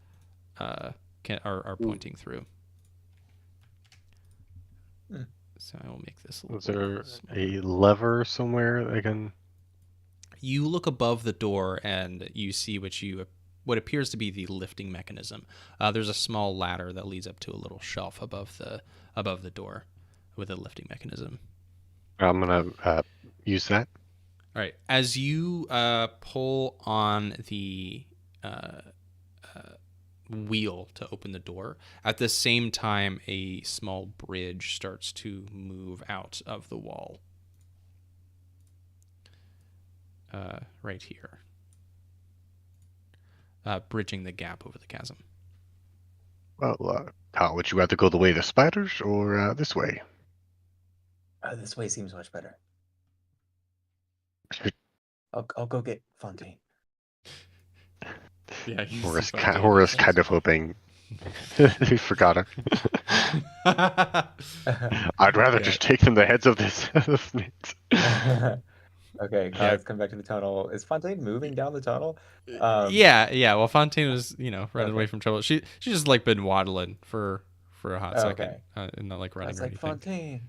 are pointing through. So I will make this a little. Is there a lever somewhere I can? You look above the door and you see what appears to be the lifting mechanism. There's a small ladder that leads up to a little shelf above the door with a lifting mechanism. I'm gonna use that. All right. As you pull on the wheel to open the door, at the same time, a small bridge starts to move out of the wall. Right here. Bridging the gap over the chasm. Well, how would you rather go the way of the spiders or this way? This way seems much better. I'll go get Fontaine. Yeah, Horace kind of hoping he forgot her. I'd rather just take them the heads of this. Okay, let's come back to the tunnel. Is Fontaine moving down the tunnel? Yeah. Well, Fontaine was, running away from trouble. She's just like been waddling for a hot second, and not like running or anything.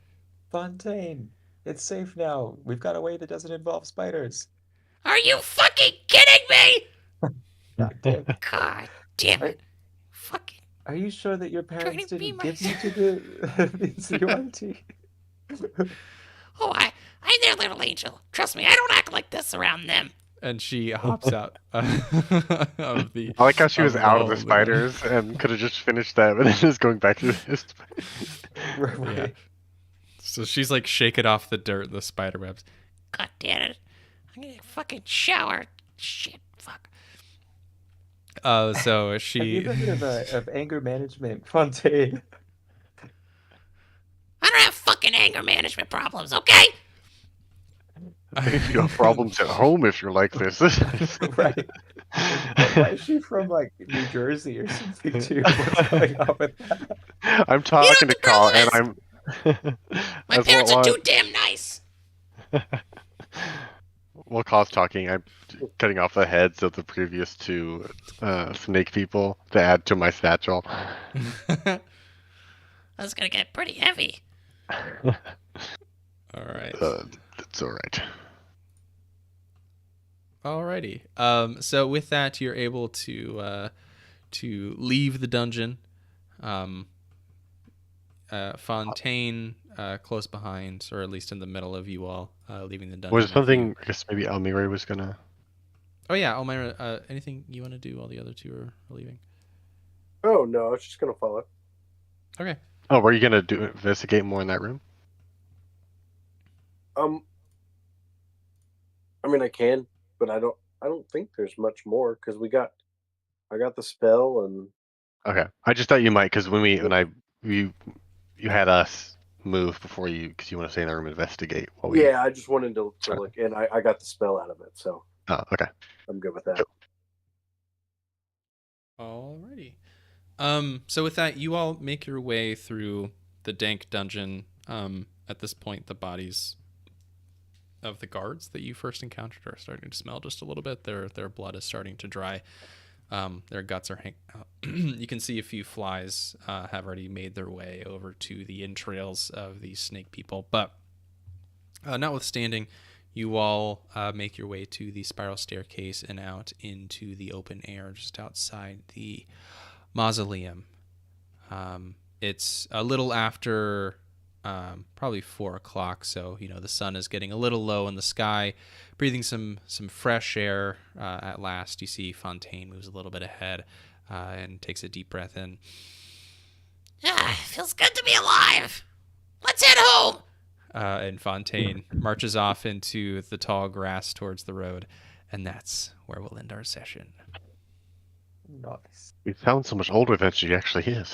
Fontaine, it's safe now. We've got a way that doesn't involve spiders. Are you fucking kidding me? God damn it. Fucking. Are you sure that your parents Trying to be didn't give you to the UNT? Oh, I'm their little angel. Trust me, I don't act like this around them. And she hops out of the. I like how she was out of the spiders and could have just finished that, but then just going back to this. Right. Yeah. So she's like shaking off the dirt, the spider webs. God damn it. I'm gonna fucking shower. Shit, fuck. So she. Have you heard of anger management, Fontaine? I don't have fucking anger management problems, okay? You have problems at home if you're like this. Right. Why is she from like New Jersey or something too? What's going on with that? I'm talking to Carl, and I'm. My parents are too damn nice. While Carl's talking, I'm cutting off the heads of the previous two snake people to add to my satchel. That's gonna get pretty heavy. All right. That's all right. Alrighty. So with that, you're able to leave the dungeon. Fontaine close behind, or at least in the middle of you all, leaving the dungeon. Was something? I guess maybe Almyre was gonna. Oh yeah, Almyre. Anything you want to do while the other two are leaving? Oh no, I was just gonna follow. Okay. Oh, were you gonna investigate more in that room? I mean, I can, but I don't. I don't think there's much more because I got the spell and Okay, I just thought you might because you had us move before you because you want to stay in the room and investigate while we. yeah, I just wanted to look, and I got the spell out of it, so Oh, okay. I'm good with that. Alrighty. So with that, you all make your way through the dank dungeon. At this point, the bodies of the guards that you first encountered are starting to smell just a little bit. Their blood is starting to dry. Their guts are hanging out. You can see a few flies have already made their way over to the entrails of these snake people. But notwithstanding, you all make your way to the spiral staircase and out into the open air just outside the mausoleum. It's a little after probably 4 o'clock, so the sun is getting a little low in the sky. Breathing some fresh air. At last, you see Fontaine moves a little bit ahead and takes a deep breath in. Feels good to be alive. Let's head home. And Fontaine marches off into the tall grass towards the road, and that's where we'll end our session. Nice. He sounds so much older than she actually is.